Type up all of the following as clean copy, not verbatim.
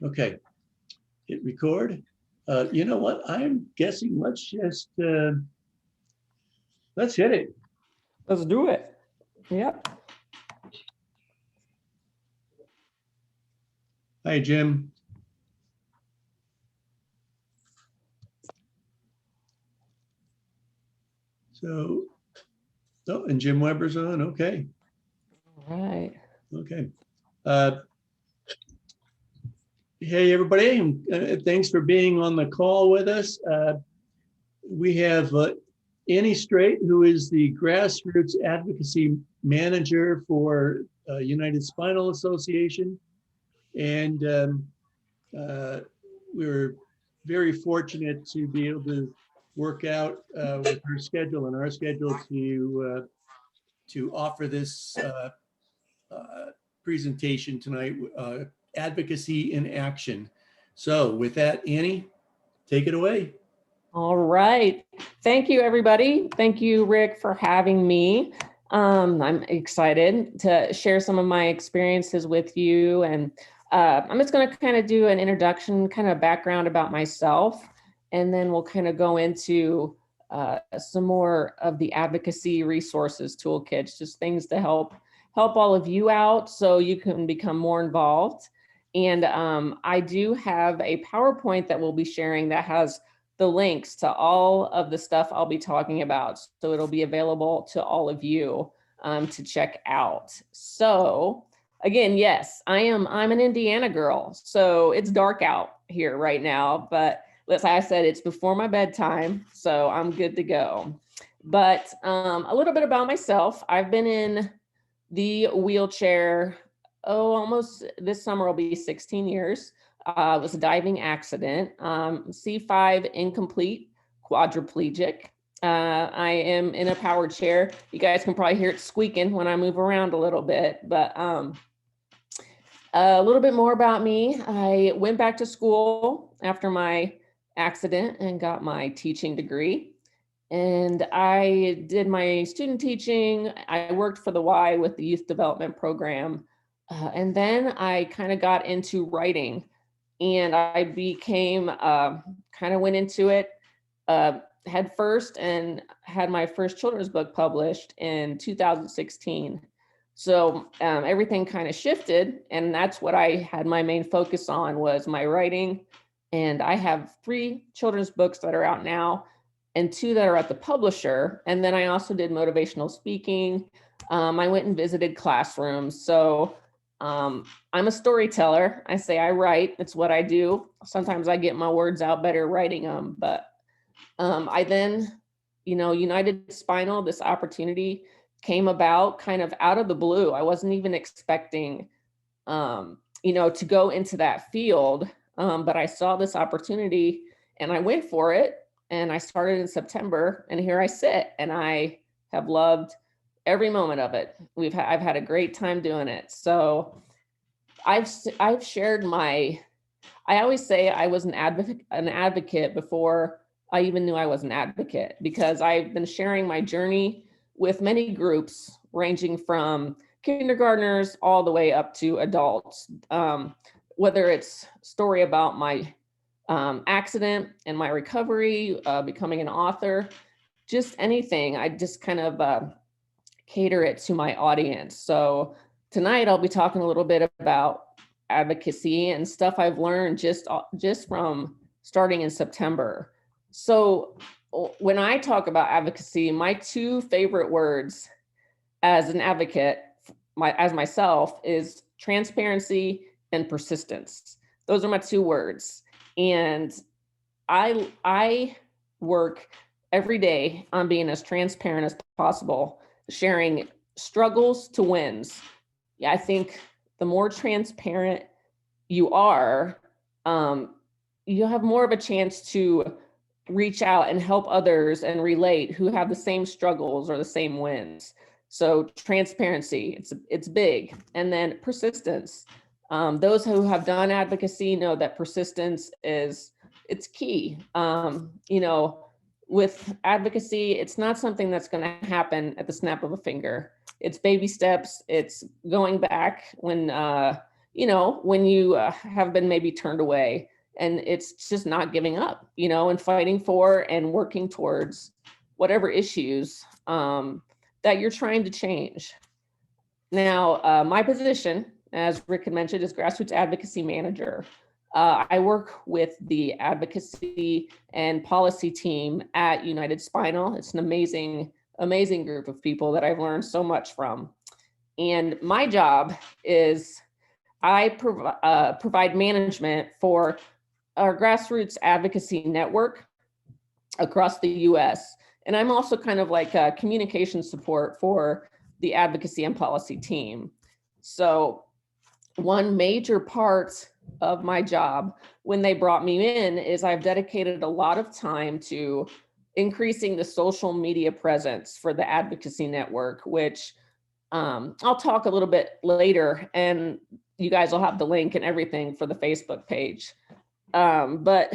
Okay, hit record. You know what? I'm guessing let's just, let's hit it. Let's do it. Yep. Hi, Jim. So, oh, and Jim Weber's on. Okay. All right. Okay. Hey, everybody. Thanks for being on the call with us. We have Annie Streit, who is the Grassroots Advocacy Manager for United Spinal Association. And we were very fortunate to be able to work out with her schedule and our schedule to offer this presentation tonight, Advocacy in Action. So with that, Annie, take it away. All right. Thank you, everybody. Thank you, Rick, for having me. I'm excited to share some of my experiences with you. And I'm just going to kind of do an introduction, kind of background about myself, and then we'll kind of go into some more of the advocacy resources toolkits, just things to help all of you out so you can become more involved. And I do have a PowerPoint that we'll be sharing that has the links to all of the stuff I'll be talking about. So it'll be available to all of you to check out. So again, yes, I'm an Indiana girl. So it's dark out here right now, but as I said, it's before my bedtime, so I'm good to go. But a little bit about myself. I've been in the wheelchair, almost this summer will be 16 years. It was a diving accident, C5 incomplete, quadriplegic. I am in a power chair. You guys can probably hear it squeaking when I move around a little bit, but a little bit more about me. I went back to school after my accident and got my teaching degree. And I did my student teaching. I worked for the Y with the youth development program. And then I kind of got into writing, and I became, kind of went into it head first and had my first children's book published in 2016. So everything kind of shifted, and that's what I had my main focus on was my writing. And I have 3 children's books that are out now and 2 that are at the publisher. And then I also did motivational speaking. I went and visited classrooms. So I'm a storyteller. I say I write, it's what I do. Sometimes I get my words out better writing them, but I then, United Spinal, this opportunity came about kind of out of the blue. I wasn't even expecting, to go into that field, but I saw this opportunity and I went for it. And I started in September, and here I sit, and I have loved every moment of it. I've had a great time doing it. So I've shared I always say I was an advocate before I even knew I was an advocate, because I've been sharing my journey with many groups ranging from kindergartners all the way up to adults, whether it's story about my accident and my recovery, becoming an author, just anything. I just kind of cater it to my audience. So tonight I'll be talking a little bit about advocacy and stuff I've learned just from starting in September. So when I talk about advocacy, my 2 favorite words as an advocate, as myself, is transparency and persistence. Those are my 2 words. And I work every day on being as transparent as possible, sharing struggles to wins. Yeah, I think the more transparent you are, you have more of a chance to reach out and help others and relate who have the same struggles or the same wins. So transparency, it's big. And then persistence. Those who have done advocacy know that persistence it's key. With advocacy, it's not something that's going to happen at the snap of a finger. It's baby steps. It's going back when when you have been maybe turned away, and it's just not giving up, and fighting for and working towards whatever issues that you're trying to change. Now, my position, as Rick had mentioned, is Grassroots Advocacy Manager. I work with the advocacy and policy team at United Spinal. It's an amazing group of people that I've learned so much from. And my job is I provide management for our grassroots advocacy network across the US. And I'm also kind of like a communication support for the advocacy and policy team. So one major part of my job when they brought me in is I've dedicated a lot of time to increasing the social media presence for the advocacy network, which I'll talk a little bit later, and you guys will have the link and everything for the Facebook page. But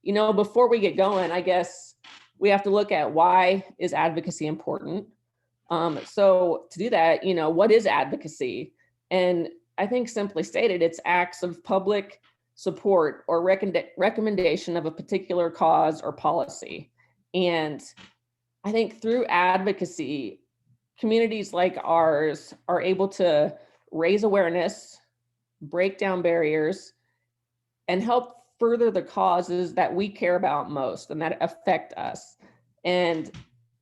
before we get going, I guess we have to look at why is advocacy important. So to do that, what is advocacy? And I think simply stated, it's acts of public support or recommendation of a particular cause or policy. And I think through advocacy, communities like ours are able to raise awareness, break down barriers, and help further the causes that we care about most and that affect us. And,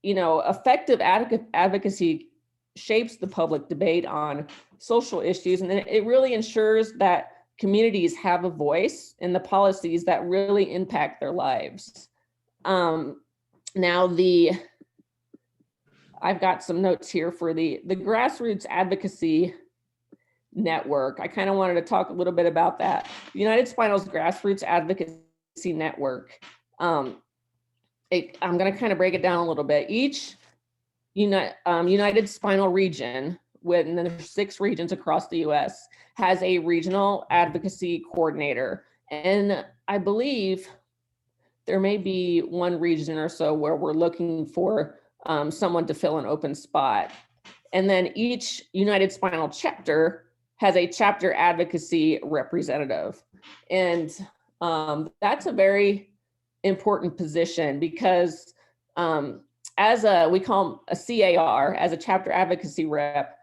effective advocacy shapes the public debate on social issues, and it really ensures that communities have a voice in the policies that really impact their lives. Now, I've got some notes here for the Grassroots Advocacy Network. I kind of wanted to talk a little bit about that. United Spinal's Grassroots Advocacy Network. I'm going to kind of break it down a little bit. Each United Spinal region, and then there's 6 regions across the US, has a regional advocacy coordinator. And I believe there may be one region or so where we're looking for someone to fill an open spot. And then each United Spinal chapter has a chapter advocacy representative. And that's a very important position because we call them a CAR, as a chapter advocacy rep,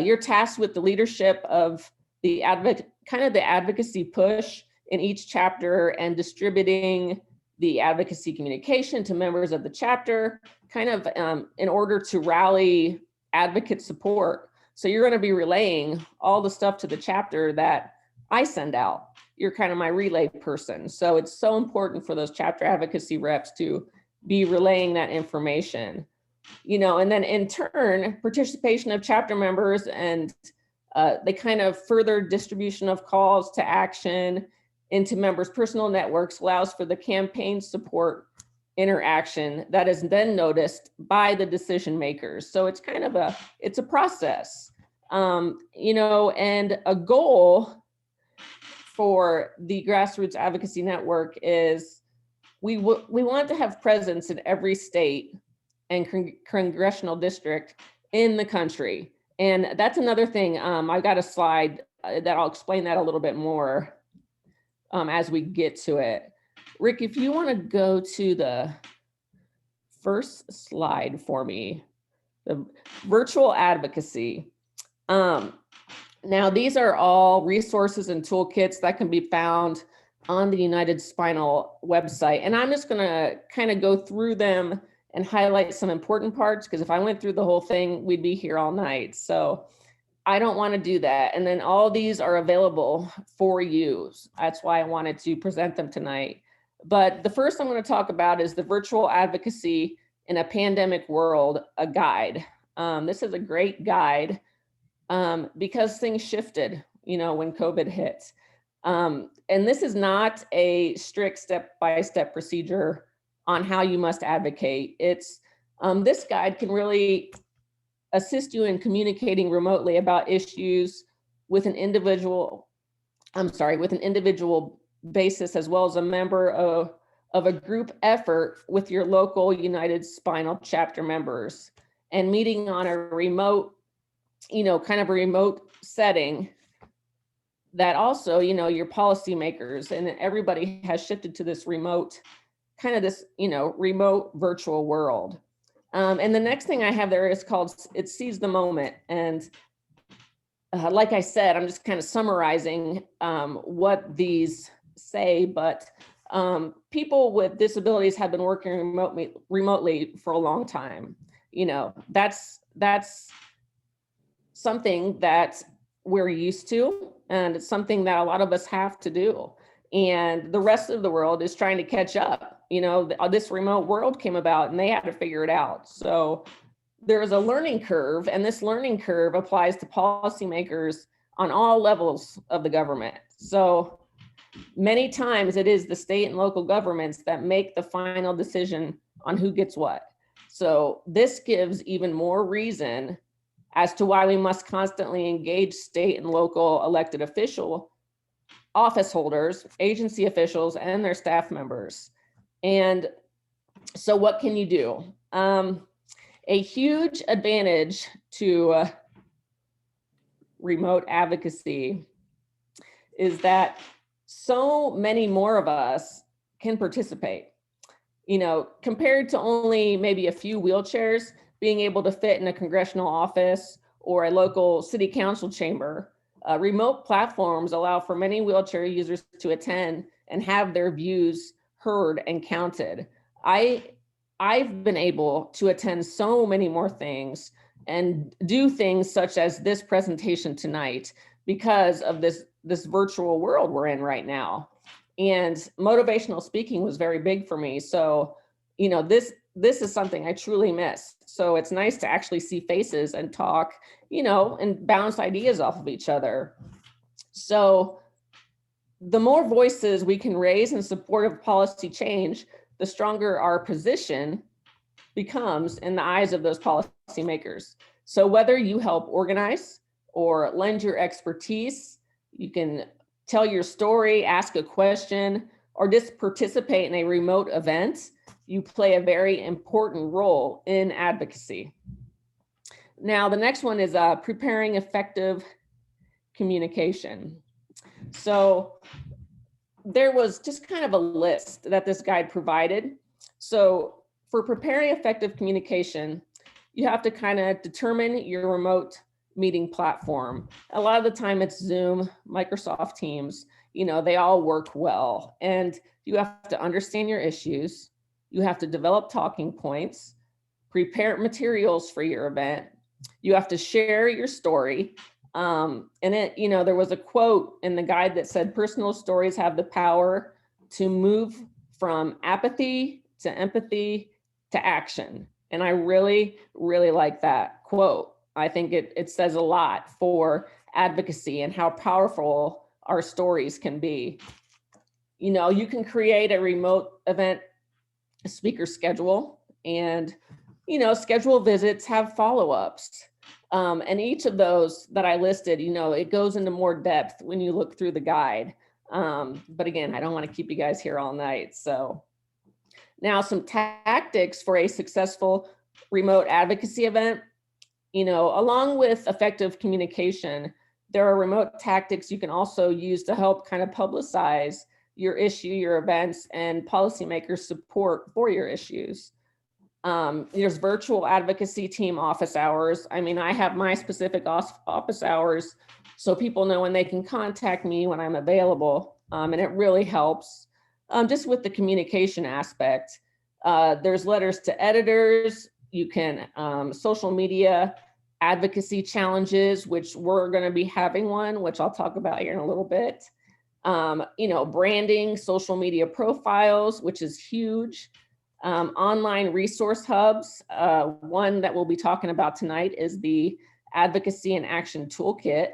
you're tasked with the leadership of the advocacy push in each chapter and distributing the advocacy communication to members of the chapter, kind of in order to rally advocate support. So you're going to be relaying all the stuff to the chapter that I send out. You're kind of my relay person. So it's so important for those chapter advocacy reps to be relaying that information, and then in turn, participation of chapter members and they kind of further distribution of calls to action into members' personal networks allows for the campaign support interaction that is then noticed by the decision makers. So it's kind of a process, and a goal for the Grassroots Advocacy Network is we want to have presence in every state and congressional district in the country. And that's another thing. I've got a slide that I'll explain that a little bit more as we get to it. Rick, if you want to go to the first slide for me, the virtual advocacy. Now, these are all resources and toolkits that can be found on the United Spinal website. And I'm just going to kind of go through them and highlight some important parts, because if I went through the whole thing, we'd be here all night. So I don't want to do that. And then all these are available for you. That's why I wanted to present them tonight. But the first I'm going to talk about is the Virtual Advocacy in a Pandemic World, a guide. This is a great guide because things shifted, when COVID hit. And this is not a strict step-by-step procedure on how you must advocate. It's this guide can really assist you in communicating remotely about issues with an individual basis, as well as a member of a group effort with your local United Spinal chapter members, and meeting on a remote, kind of a remote setting that also, your policymakers and everybody has shifted to this remote, kind of this, remote virtual world. And the next thing I have there is called, it seize the moment. And like I said, I'm just kind of summarizing what these say, but people with disabilities have been working remotely for a long time. That's something that we're used to, and it's something that a lot of us have to do. And the rest of the world is trying to catch up. This remote world came about and they had to figure it out. So there's a learning curve, and this learning curve applies to policymakers on all levels of the government. So many times it is the state and local governments that make the final decision on who gets what. So this gives even more reason as to why we must constantly engage state and local elected office holders, agency officials, and their staff members. And so what can you do? A huge advantage to remote advocacy is that so many more of us can participate. Compared to only maybe a few wheelchairs being able to fit in a congressional office or a local city council chamber, remote platforms allow for many wheelchair users to attend and have their views heard and counted. I've been able to attend so many more things and do things such as this presentation tonight because of this virtual world we're in right now. And motivational speaking was very big for me. So, this is something I truly miss. So it's nice to actually see faces and talk, and bounce ideas off of each other. So the more voices we can raise in support of policy change, the stronger our position becomes in the eyes of those policymakers. So whether you help organize or lend your expertise, you can tell your story, ask a question, or just participate in a remote event, you play a very important role in advocacy. Now, the next one is preparing effective communication. So there was just kind of a list that this guide provided. So for preparing effective communication, you have to kind of determine your remote meeting platform. A lot of the time it's Zoom, Microsoft Teams, they all work well. And you have to understand your issues. You have to develop talking points, prepare materials for your event. You have to share your story. And there was a quote in the guide that said, personal stories have the power to move from apathy to empathy to action. And I really, really like that quote. I think it says a lot for advocacy and how powerful our stories can be. You can create a remote event speaker schedule and, schedule visits, have follow-ups. And each of those that I listed, it goes into more depth when you look through the guide. But again, I don't want to keep you guys here all night. So now some tactics for a successful remote advocacy event. Along with effective communication, there are remote tactics you can also use to help kind of publicize your issue, your events, and policymakers' support for your issues. There's virtual advocacy team office hours. I have my specific office hours so people know when they can contact me when I'm available. And it really helps just with the communication aspect. There's letters to editors. You can social media advocacy challenges, which we're going to be having one, which I'll talk about here in a little bit. Branding, social media profiles, which is huge. Online resource hubs. One that we'll be talking about tonight is the Advocacy and Action Toolkit,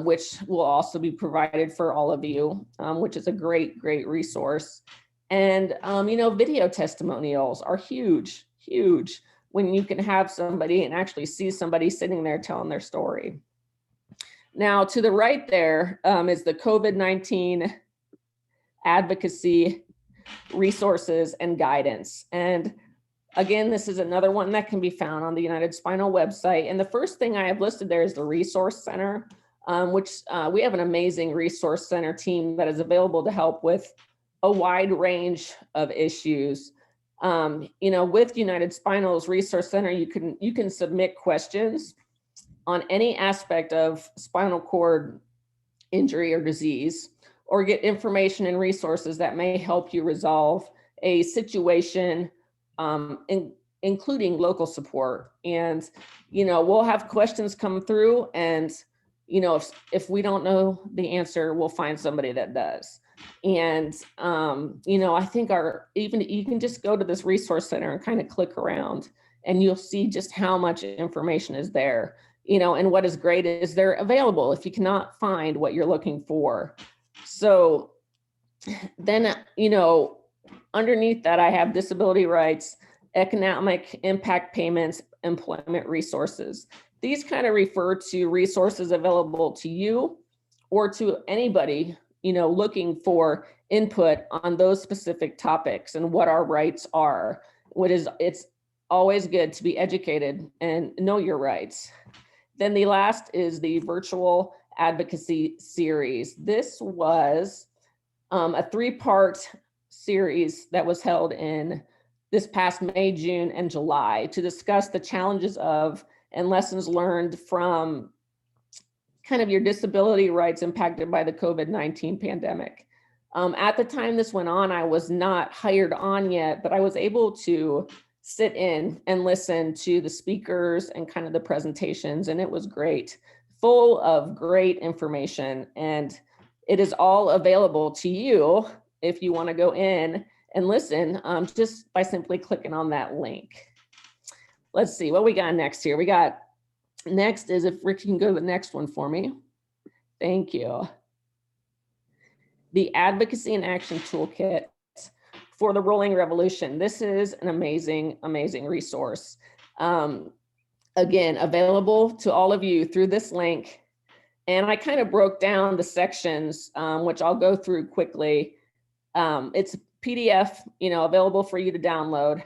which will also be provided for all of you, which is a great, great resource. And, video testimonials are huge, huge when you can have somebody and actually see somebody sitting there telling their story. Now, to the right there is the COVID-19 advocacy resources and guidance. And again, this is another one that can be found on the United Spinal website. And the first thing I have listed there is the Resource Center. which we have an amazing resource center team that is available to help with a wide range of issues. With United Spinal's Resource Center, you can submit questions on any aspect of spinal cord injury or disease, or get information and resources that may help you resolve a situation, including local support. And, we'll have questions come through, and, if we don't know the answer, we'll find somebody that does. And, I think you can just go to this resource center and kind of click around, and you'll see just how much information is there. And what is great is they're available if you cannot find what you're looking for. So then, underneath that, I have disability rights, economic impact payments, employment resources. These kind of refer to resources available to you or to anybody, looking for input on those specific topics and what our rights are. It's always good to be educated and know your rights. Then the last is the virtual advocacy series. This was a 3-part series that was held in this past May, June, and July to discuss the challenges of and lessons learned from kind of your disability rights impacted by the COVID-19 pandemic. At the time this went on, I was not hired on yet, but I was able to sit in and listen to the speakers and kind of the presentations, and it was great, full of great information. And it is all available to you if you want to go in and listen, just by simply clicking on that link. Let's see what we got next here. We got next is, if Rick, you can go to the next one for me. Thank you. The Advocacy and Action Toolkit for the Rolling Revolution. This is an amazing, amazing resource. Again, available to all of you through this link. And I kind of broke down the sections, which I'll go through quickly. It's a PDF, available for you to download.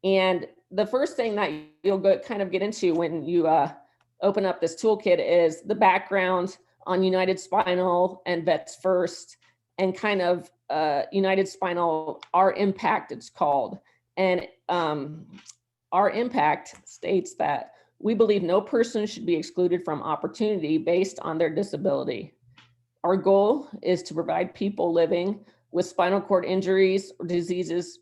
And the first thing that you'll kind of get into when you open up this toolkit is the background on United Spinal and Vets First, and kind of United Spinal, Our Impact, it's called. And Our Impact states that we believe no person should be excluded from opportunity based on their disability. Our goal is to provide people living with spinal cord injuries or diseases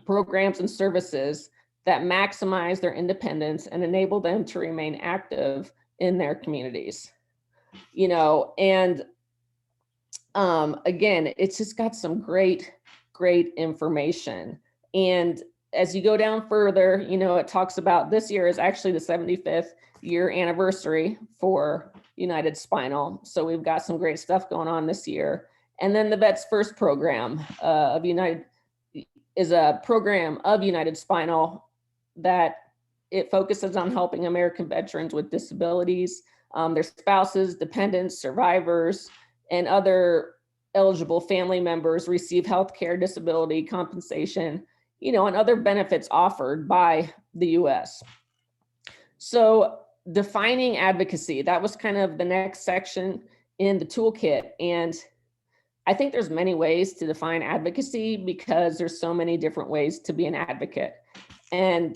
programs and services that maximize their independence and enable them to remain active in their communities. And again, it's just got some great information. And as you go down further, it talks about this year is actually the 75th year anniversary for United Spinal. So we've got some great stuff going on this year. And then the Vets First program is a program of United Spinal that it focuses on helping American veterans with disabilities, their spouses, dependents, survivors, and other eligible family members receive healthcare, disability compensation, and other benefits offered by the US. So defining advocacy, that was kind of the next section in the toolkit. And I think there's many ways to define advocacy because there's so many different ways to be an advocate. And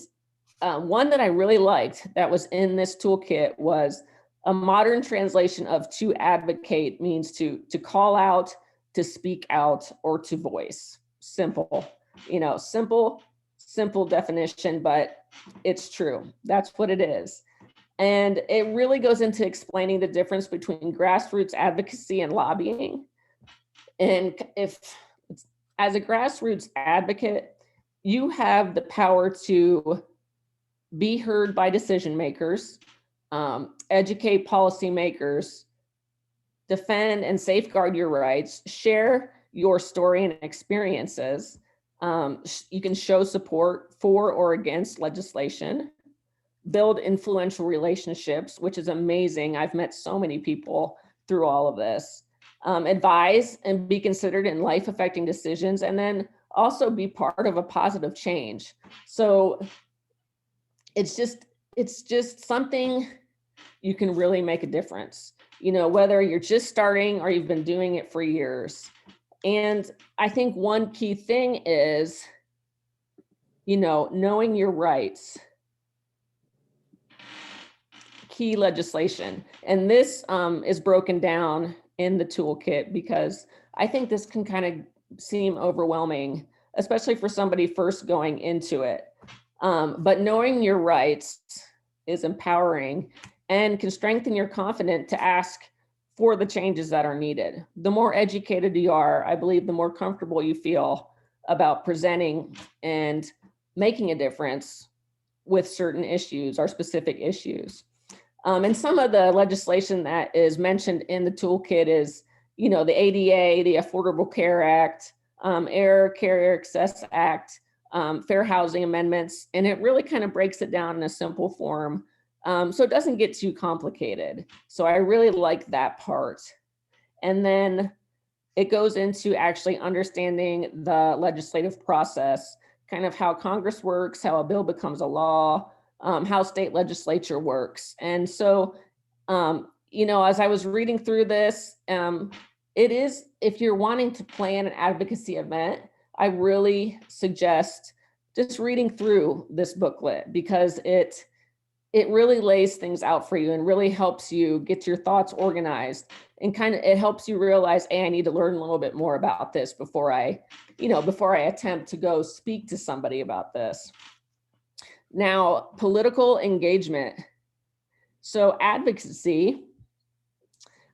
one that I really liked that was in this toolkit was a modern translation of to advocate means to call out, to speak out, or to voice. Simple, simple definition, but it's true. That's what it is. And it really goes into explaining the difference between grassroots advocacy and lobbying. And as a grassroots advocate, you have the power to be heard by decision makers, educate policymakers, defend and safeguard your rights, share your story and experiences. You can show support for or against legislation, build influential relationships, which is amazing. I've met so many people through all of this. Advise and be considered in life-affecting decisions, and then also be part of a positive change. So it's just something you can really make a difference. whether you're just starting or you've been doing it for years. And I think one key thing is, knowing your rights. Key legislation. And this is broken down in the toolkit because I think this can kind of seem overwhelming, especially for somebody first going into it. But knowing your rights is empowering and can strengthen your confidence to ask for the changes that are needed. The more educated you are, I believe the more comfortable you feel about presenting and making a difference with certain issues or specific issues. And some of the legislation that is mentioned in the toolkit is, the ADA, the Affordable Care Act, Air Carrier Access Act, Fair Housing Amendments, and it really kind of breaks it down in a simple form. So it doesn't get too complicated. So I really like that part. And then it goes into actually understanding the legislative process, kind of how Congress works, how a bill becomes a law, how state legislature works. And so, as I was reading through this, it is, if you're wanting to plan an advocacy event, I really suggest just reading through this booklet because it really lays things out for you and really helps you get your thoughts organized, and it helps you realize, hey, I need to learn a little bit more about this before I attempt to go speak to somebody about this. Now, political engagement. So advocacy,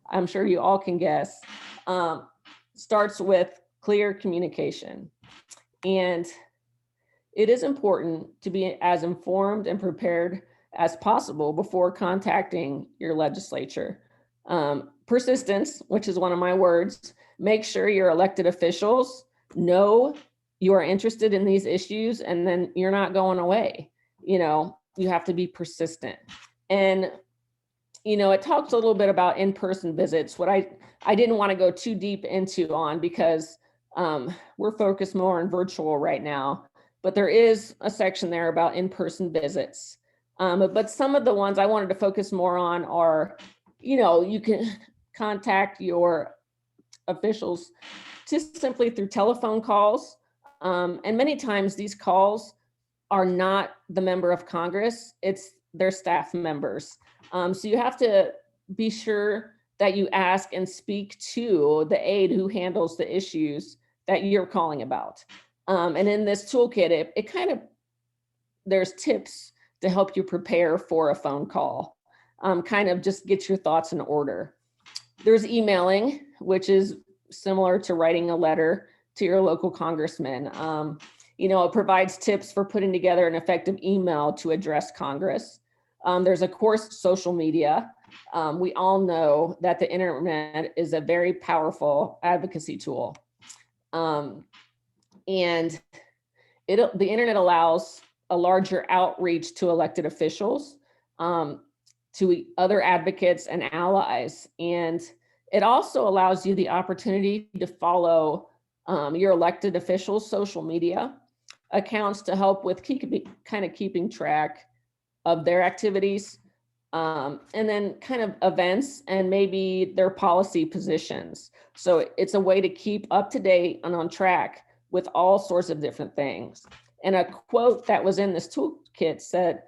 I'm sure you all can guess, starts with clear communication. And it is important to be as informed and prepared as possible before contacting your legislature. Persistence, which is one of my words, make sure your elected officials know you are interested in these issues and then you're not going away. You have to be persistent. And, it talks a little bit about in-person visits. What I didn't want to go too deep into on because we're focused more on virtual right now, but there is a section there about in-person visits. But some of the ones I wanted to focus more on are, you can contact your officials just simply through telephone calls. And many times these calls are not the member of Congress, it's their staff members. So you have to be sure that you ask and speak to the aide who handles the issues that you're calling about. And in this toolkit, there's tips to help you prepare for a phone call. Kind of just get your thoughts in order. There's emailing, which is similar to writing a letter to your local congressman. It provides tips for putting together an effective email to address Congress. There's, of course, social media. We all know that the internet is a very powerful advocacy tool. And the internet allows a larger outreach to elected officials, to other advocates and allies. And it also allows you the opportunity to follow your elected officials' social media accounts to help with keeping track of their activities, and then kind of events and maybe their policy positions. So it's a way to keep up to date and on track with all sorts of different things. And a quote that was in this toolkit said,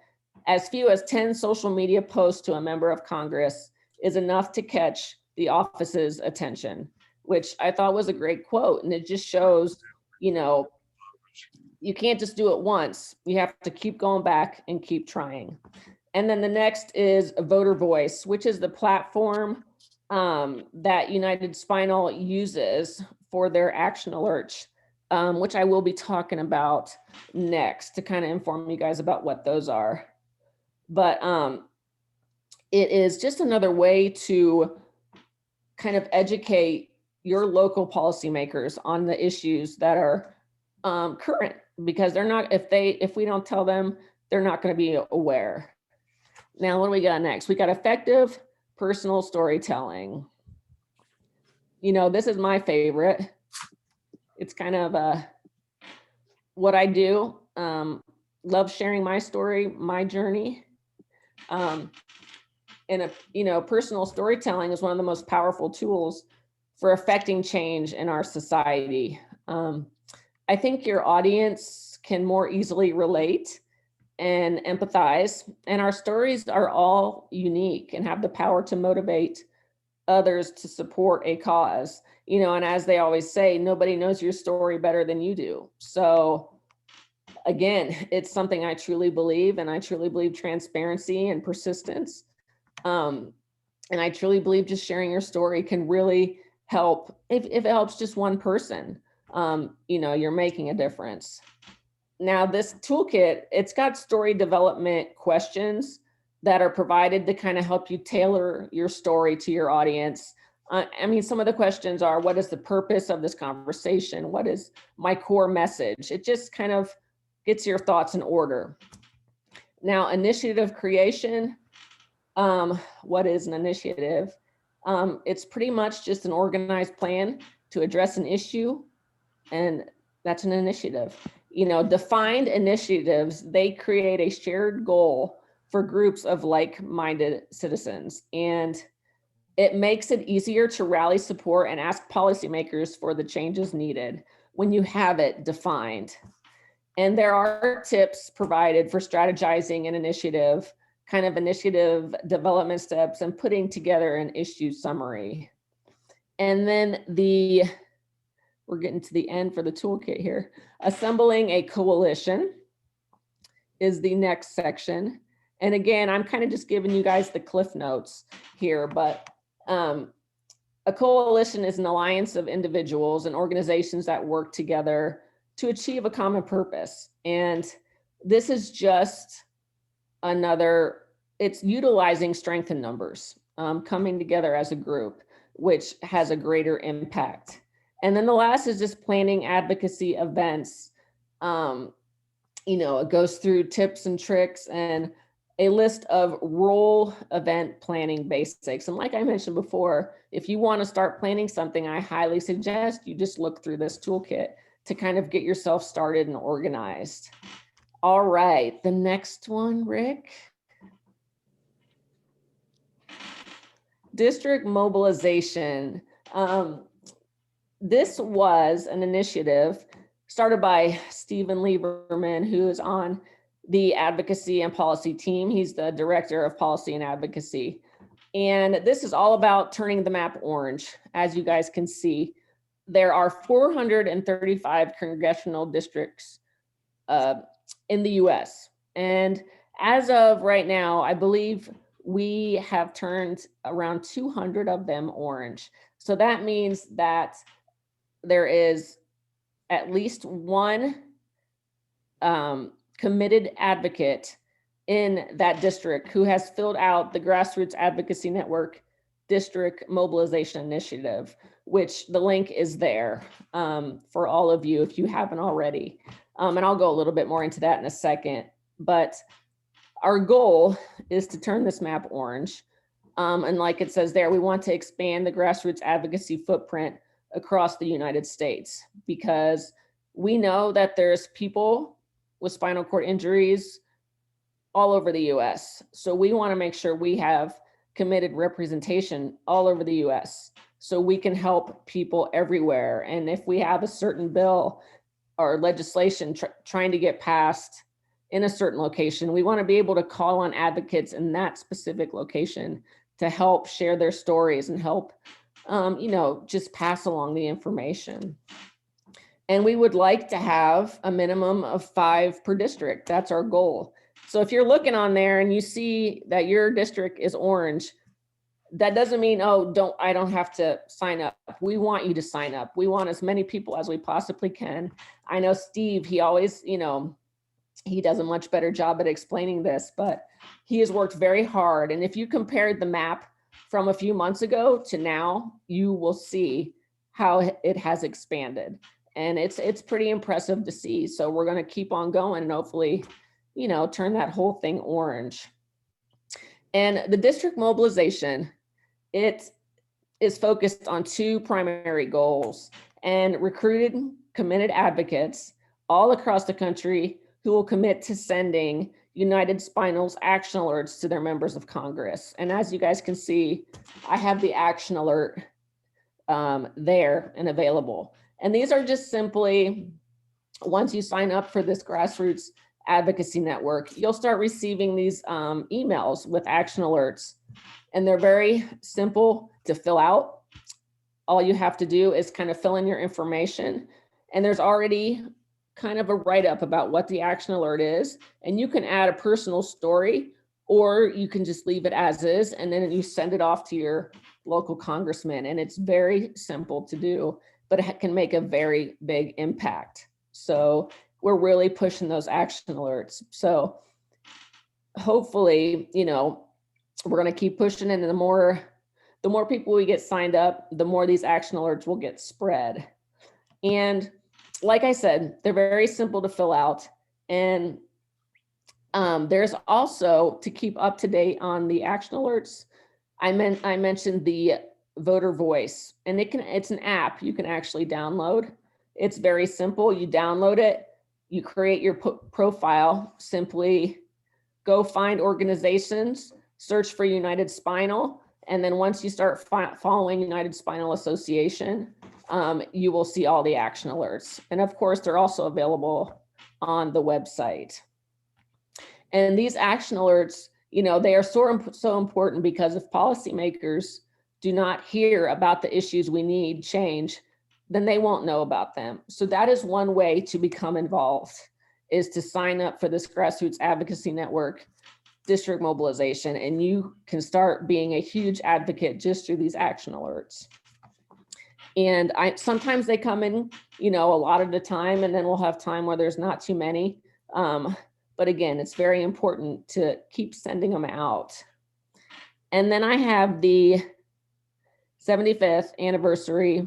as few as 10 social media posts to a member of Congress is enough to catch the office's attention, which I thought was a great quote. And it just shows, you can't just do it once. You have to keep going back and keep trying. And then the next is a Voter Voice, which is the platform that United Spinal uses for their action alerts, which I will be talking about next to kind of inform you guys about what those are. But it is just another way to kind of educate your local policymakers on the issues that are current, because they're not, if we don't tell them, they're not going to be aware. Now, what do we got next? We got effective personal storytelling. This is my favorite. It's kind of what I do. Love sharing my story, my journey. And, personal storytelling is one of the most powerful tools for affecting change in our society. I think your audience can more easily relate and empathize, and our stories are all unique and have the power to motivate others to support a cause. And as they always say, nobody knows your story better than you do. So again, it's something I truly believe, and I truly believe transparency and persistence. And I truly believe just sharing your story can really help. If it helps just one person, you're making a difference. Now, this toolkit, it's got story development questions that are provided to kind of help you tailor your story to your audience. Some of the questions are, what is the purpose of this conversation? What is my core message? It just kind of gets your thoughts in order. Now, initiative creation. What is an initiative? It's pretty much just an organized plan to address an issue, and that's an initiative. Defined initiatives, they create a shared goal for groups of like-minded citizens, and it makes it easier to rally support and ask policymakers for the changes needed when you have it defined. And there are tips provided for strategizing an initiative, kind of initiative development steps, and putting together an issue summary. And then we're getting to the end for the toolkit here. Assembling a coalition is the next section. And again, I'm kind of just giving you guys the cliff notes here, but a coalition is an alliance of individuals and organizations that work together to achieve a common purpose. And this is just it's utilizing strength in numbers, coming together as a group, which has a greater impact. And then the last is just planning advocacy events. It goes through tips and tricks and a list of role event planning basics. And like I mentioned before, if you want to start planning something, I highly suggest you just look through this toolkit to kind of get yourself started and organized. All right, the next one, Rick. District mobilization. This was an initiative started by Stephen Lieberman, who is on the advocacy and policy team. He's the director of policy and advocacy. And this is all about turning the map orange. As you guys can see, there are 435 congressional districts in the US. And as of right now, I believe we have turned around 200 of them orange. So that means that there is at least one committed advocate in that district who has filled out the Grassroots Advocacy Network District Mobilization Initiative, which the link is there for all of you if you haven't already. And I'll go a little bit more into that in a second. But our goal is to turn this map orange. And like it says there, we want to expand the grassroots advocacy footprint across the United States, because we know that there's people with spinal cord injuries all over the US. So we want to make sure we have committed representation all over the US so we can help people everywhere. And if we have a certain bill or legislation trying to get passed in a certain location, we want to be able to call on advocates in that specific location to help share their stories and help, just pass along the information. And we would like to have a minimum of 5 per district. That's our goal. So if you're looking on there and you see that your district is orange, that doesn't mean, I don't have to sign up. We want you to sign up. We want as many people as we possibly can. I know Steve, he always, he does a much better job at explaining this, but he has worked very hard. And if you compared the map from a few months ago to now, you will see how it has expanded. And it's pretty impressive to see. So we're going to keep on going and hopefully, turn that whole thing orange. And the district mobilization, it is focused on 2 primary goals: and recruited committed advocates all across the country who will commit to sending, United Spinal's action alerts to their members of Congress. And as you guys can see, I have the action alert there and available. And these are just simply, once you sign up for this grassroots advocacy network, you'll start receiving these emails with action alerts. And they're very simple to fill out. All you have to do is kind of fill in your information. And there's already kind of a write-up about what the action alert is. And you can add a personal story, or you can just leave it as is, and then you send it off to your local congressman. And it's very simple to do, but it can make a very big impact. So we're really pushing those action alerts. So hopefully, you know, we're going to keep pushing, and the more people we get signed up, the more these action alerts will get spread. And like I said, they're very simple to fill out. And there's also, to keep up to date on the action alerts, I mentioned the Voter Voice, and it's an app you can actually download. It's very simple. You download it, you create your profile, simply go find organizations, search for United Spinal, and then once you start following United Spinal Association, you will see all the action alerts. And of course, they're also available on the website. And these action alerts, you know, they are so important, because if policymakers do not hear about the issues we need change, then they won't know about them. So that is one way to become involved, is to sign up for this grassroots advocacy network, district mobilization, and you can start being a huge advocate just through these action alerts. And sometimes they come in, you know, a lot of the time, and then we'll have time where there's not too many. But again, it's very important to keep sending them out. And then I have the 75th anniversary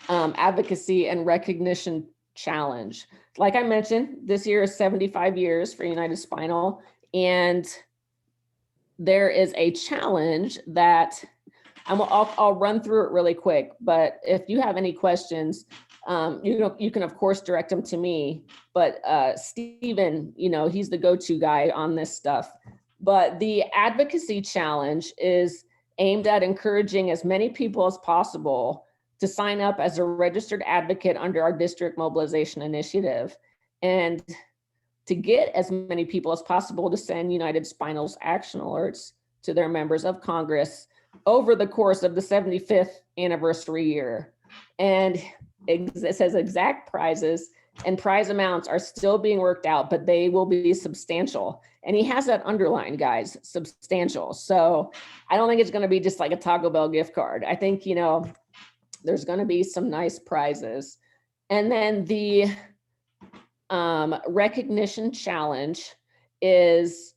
Advocacy and Recognition Challenge. Like I mentioned, this year is 75 years for United Spinal, and there is a challenge that I'll run through it really quick, but if you have any questions, you can of course direct them to me, but Stephen, you know, he's the go-to guy on this stuff. But the Advocacy Challenge is aimed at encouraging as many people as possible to sign up as a registered advocate under our district mobilization initiative, and to get as many people as possible to send United Spinal's action alerts to their members of Congress over the course of the 75th anniversary year. And it says exact prizes, and prize amounts are still being worked out, but they will be substantial. And he has that underlined, guys, substantial. So I don't think it's going to be just like a Taco Bell gift card. I think, you know, there's going to be some nice prizes. And then the recognition challenge is,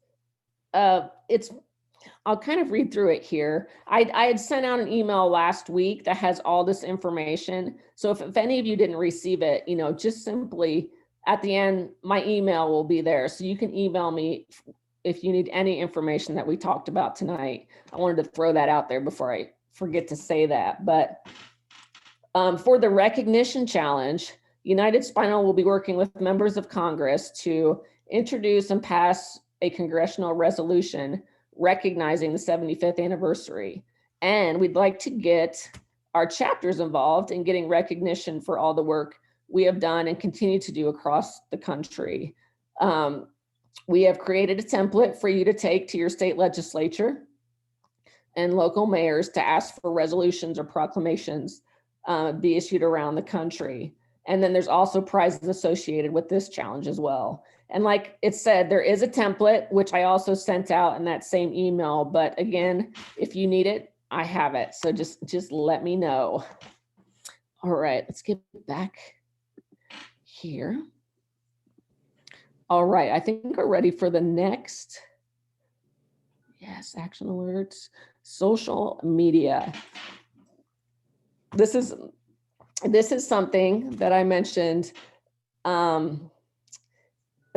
I'll kind of read through it here. I had sent out an email last week that has all this information. So if any of you didn't receive it, you know, just simply at the end, my email will be there. So you can email me if you need any information that we talked about tonight. I wanted to throw that out there before I forget to say that. But for the recognition challenge, United Spinal will be working with members of Congress to introduce and pass a congressional resolution recognizing the 75th anniversary. And we'd like to get our chapters involved in getting recognition for all the work we have done and continue to do across the country. We have created a template for you to take to your state legislature and local mayors to ask for resolutions or proclamations be issued around the country. And then there's also prizes associated with this challenge as well. And like it said, there is a template, which I also sent out in that same email. But again, if you need it, I have it. So just let me know. All right, let's get back here. All right, I think we're ready for the next. Yes, action alerts, social media. This is something that I mentioned.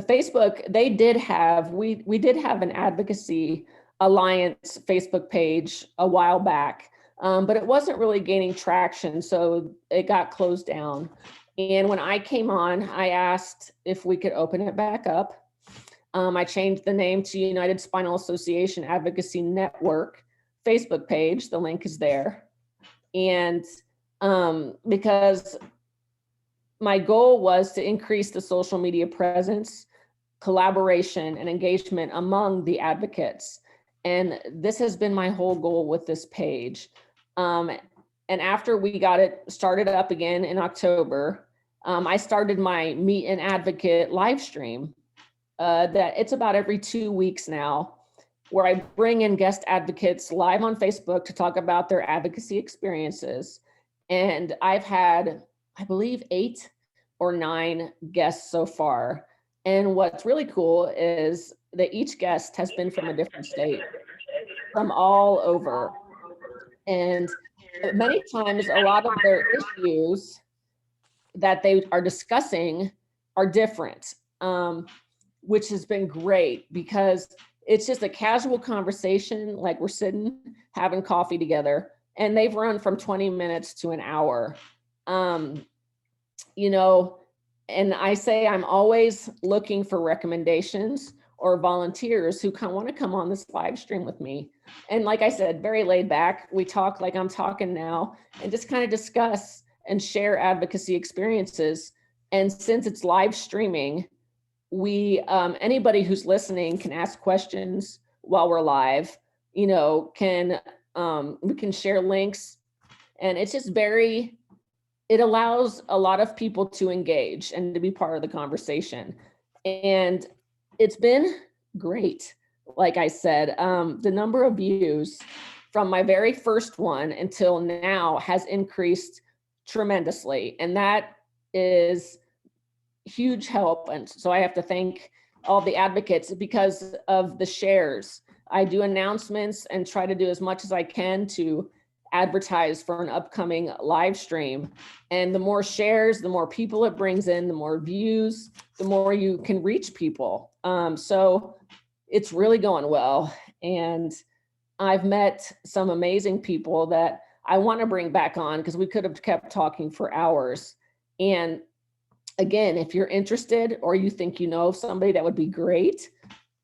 Facebook, we did have an Advocacy Alliance Facebook page a while back, but it wasn't really gaining traction, so it got closed down. And when I came on, I asked if we could open it back up. I changed the name to United Spinal Association Advocacy Network Facebook page. The link is there. And because my goal was to increase the social media presence, collaboration, and engagement among the advocates. And this has been my whole goal with this page. And after we got it started up again in October, I started my Meet an Advocate live stream that it's about every 2 weeks now, where I bring in guest advocates live on Facebook to talk about their advocacy experiences. And I've had, I believe, 8 or 9 guests so far. And what's really cool is that each guest has been from a different state, from all over. And many times, a lot of their issues that they are discussing are different, which has been great because it's just a casual conversation, like we're sitting having coffee together, and they've run from 20 minutes to an hour. You know, and I say I'm always looking for recommendations or volunteers who want to come on this live stream with me. And like I said, very laid back. We talk like I'm talking now and just kind of discuss and share advocacy experiences. And since it's live streaming, we anybody who's listening can ask questions while we're live. You know, we can share links, and it's just it allows a lot of people to engage and to be part of the conversation. And it's been great. Like I said, the number of views from my very first one until now has increased tremendously. And that is huge help. And so I have to thank all the advocates because of the shares. I do announcements and try to do as much as I can to advertise for an upcoming live stream. And the more shares, the more people it brings in, the more views, the more you can reach people. So it's really going well. And I've met some amazing people that I want to bring back on because we could have kept talking for hours. And again, if you're interested or you think you know of somebody that would be great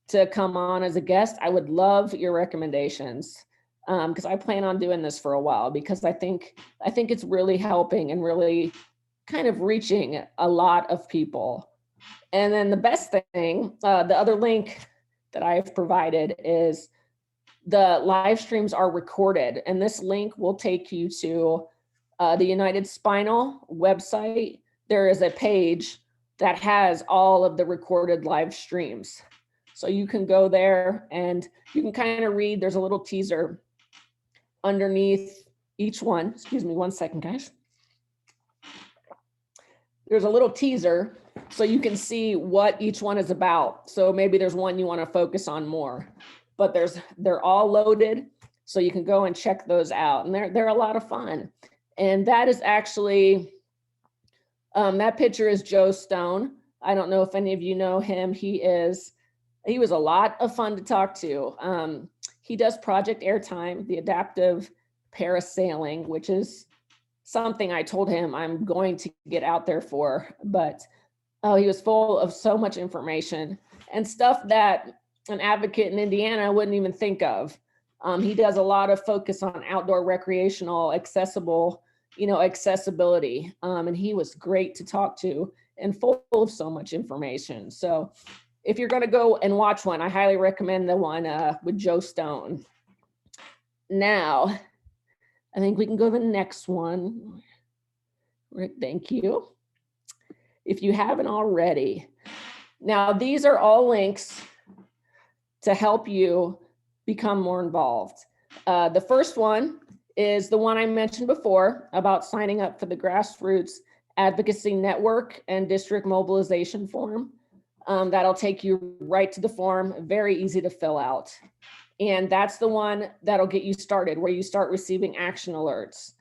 to come on as a guest, I would love your recommendations. Because I plan on doing this for a while because I think it's really helping and really kind of reaching a lot of people. And then the best thing, the other link that I've provided is the live streams are recorded, and this link will take you to the United Spinal website. There is a page that has all of the recorded live streams. So you can go there and you can kind of read, there's a little teaser underneath each one. Excuse me one second, guys. There's a little teaser so you can see what each one is about. So maybe there's one you want to focus on more, but they're all loaded, so you can go and check those out, and they're a lot of fun. And that is actually that picture is Joe Stone. I don't know if any of you know him. He was a lot of fun to talk to. He does Project Airtime, the adaptive parasailing, which is something I told him I'm going to get out there for. But he was full of so much information and stuff that an advocate in Indiana wouldn't even think of. He does a lot of focus on outdoor recreational accessibility. And he was great to talk to and full of so much information. So if you're going to go and watch one, I highly recommend the one with Joe Stone. Now, I think we can go to the next one. Rick, thank you. If you haven't already. Now, these are all links to help you become more involved. The first one is the one I mentioned before about signing up for the Grassroots Advocacy Network and District Mobilization Form. That'll take you right to the form, very easy to fill out. And that's the one that'll get you started, where you start receiving action alerts.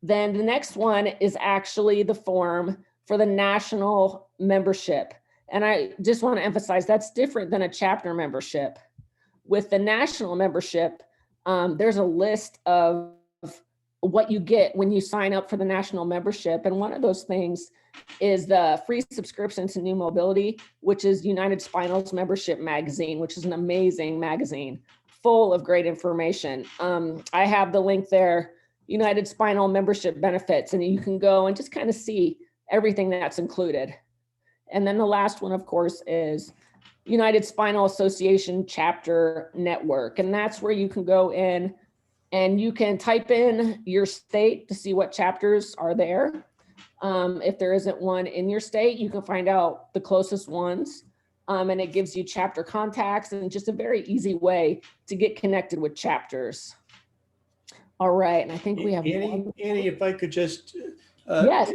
Then the next one is actually the form for the national membership. And I just want to emphasize that's different than a chapter membership. With the national membership, there's a list of what you get when you sign up for the national membership. And one of those things is the free subscription to New Mobility, which is United Spinal's membership magazine, which is an amazing magazine full of great information. I have the link there, United Spinal membership benefits, and you can go and just kind of see everything that's included. And then the last one, of course, is United Spinal Association Chapter Network. And that's where you can go in and you can type in your state to see what chapters are there. If there isn't one in your state, you can find out the closest ones. And it gives you chapter contacts and just a very easy way to get connected with chapters. All right, and I think we have Annie, if I could just, yes.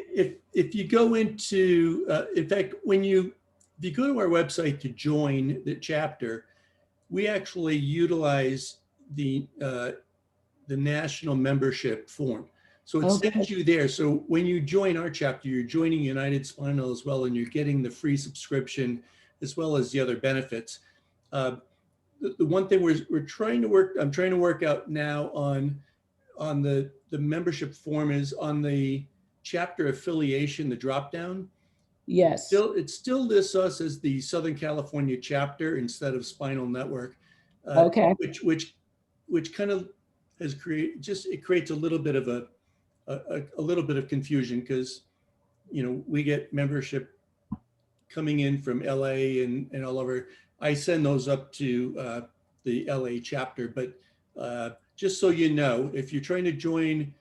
If you go into, in fact, if you go to our website to join the chapter, we actually utilize the national membership form. So it sends you there. So when you join our chapter, you're joining United Spinal as well, and you're getting the free subscription as well as the other benefits. The one thing I'm trying to work out now on the membership form is on the chapter affiliation, the drop down. Yes. It still lists us as the Southern California chapter instead of Spinal Network. Which kind of has it creates a little bit of a little bit of confusion, because we get membership coming in from LA and all over. I send those up to the LA chapter, but just so you know, if you're trying to join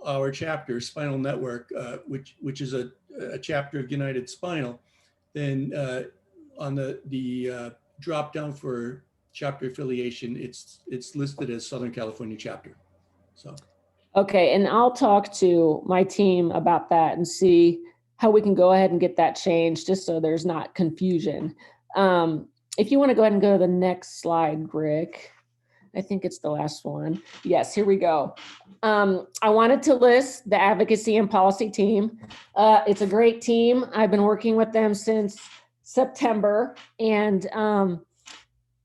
our chapter, Spinal Network, which is a chapter of United Spinal, then on the drop down for chapter affiliation, it's listed as Southern California chapter. So. Okay, and I'll talk to my team about that and see how we can go ahead and get that changed, just so there's not confusion. If you want to go ahead and go to the next slide, Rick. I think it's the last one. Yes, here we go. I wanted to list the advocacy and policy team. It's a great team. I've been working with them since September, and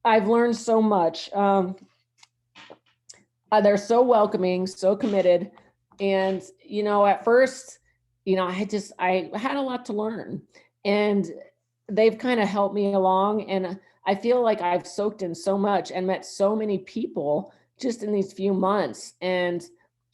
I've learned so much. They're so welcoming, so committed. And, at first, I had a lot to learn, and they've kind of helped me along. And I feel like I've soaked in so much and met so many people just in these few months. And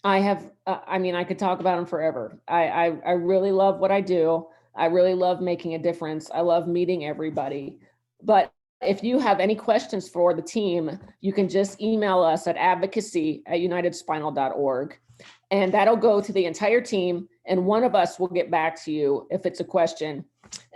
I have, I could talk about them forever. I really love what I do. I really love making a difference. I love meeting everybody. But if you have any questions for the team, you can just email us at advocacy@unitedspinal.org. And that'll go to the entire team. And one of us will get back to you if it's a question,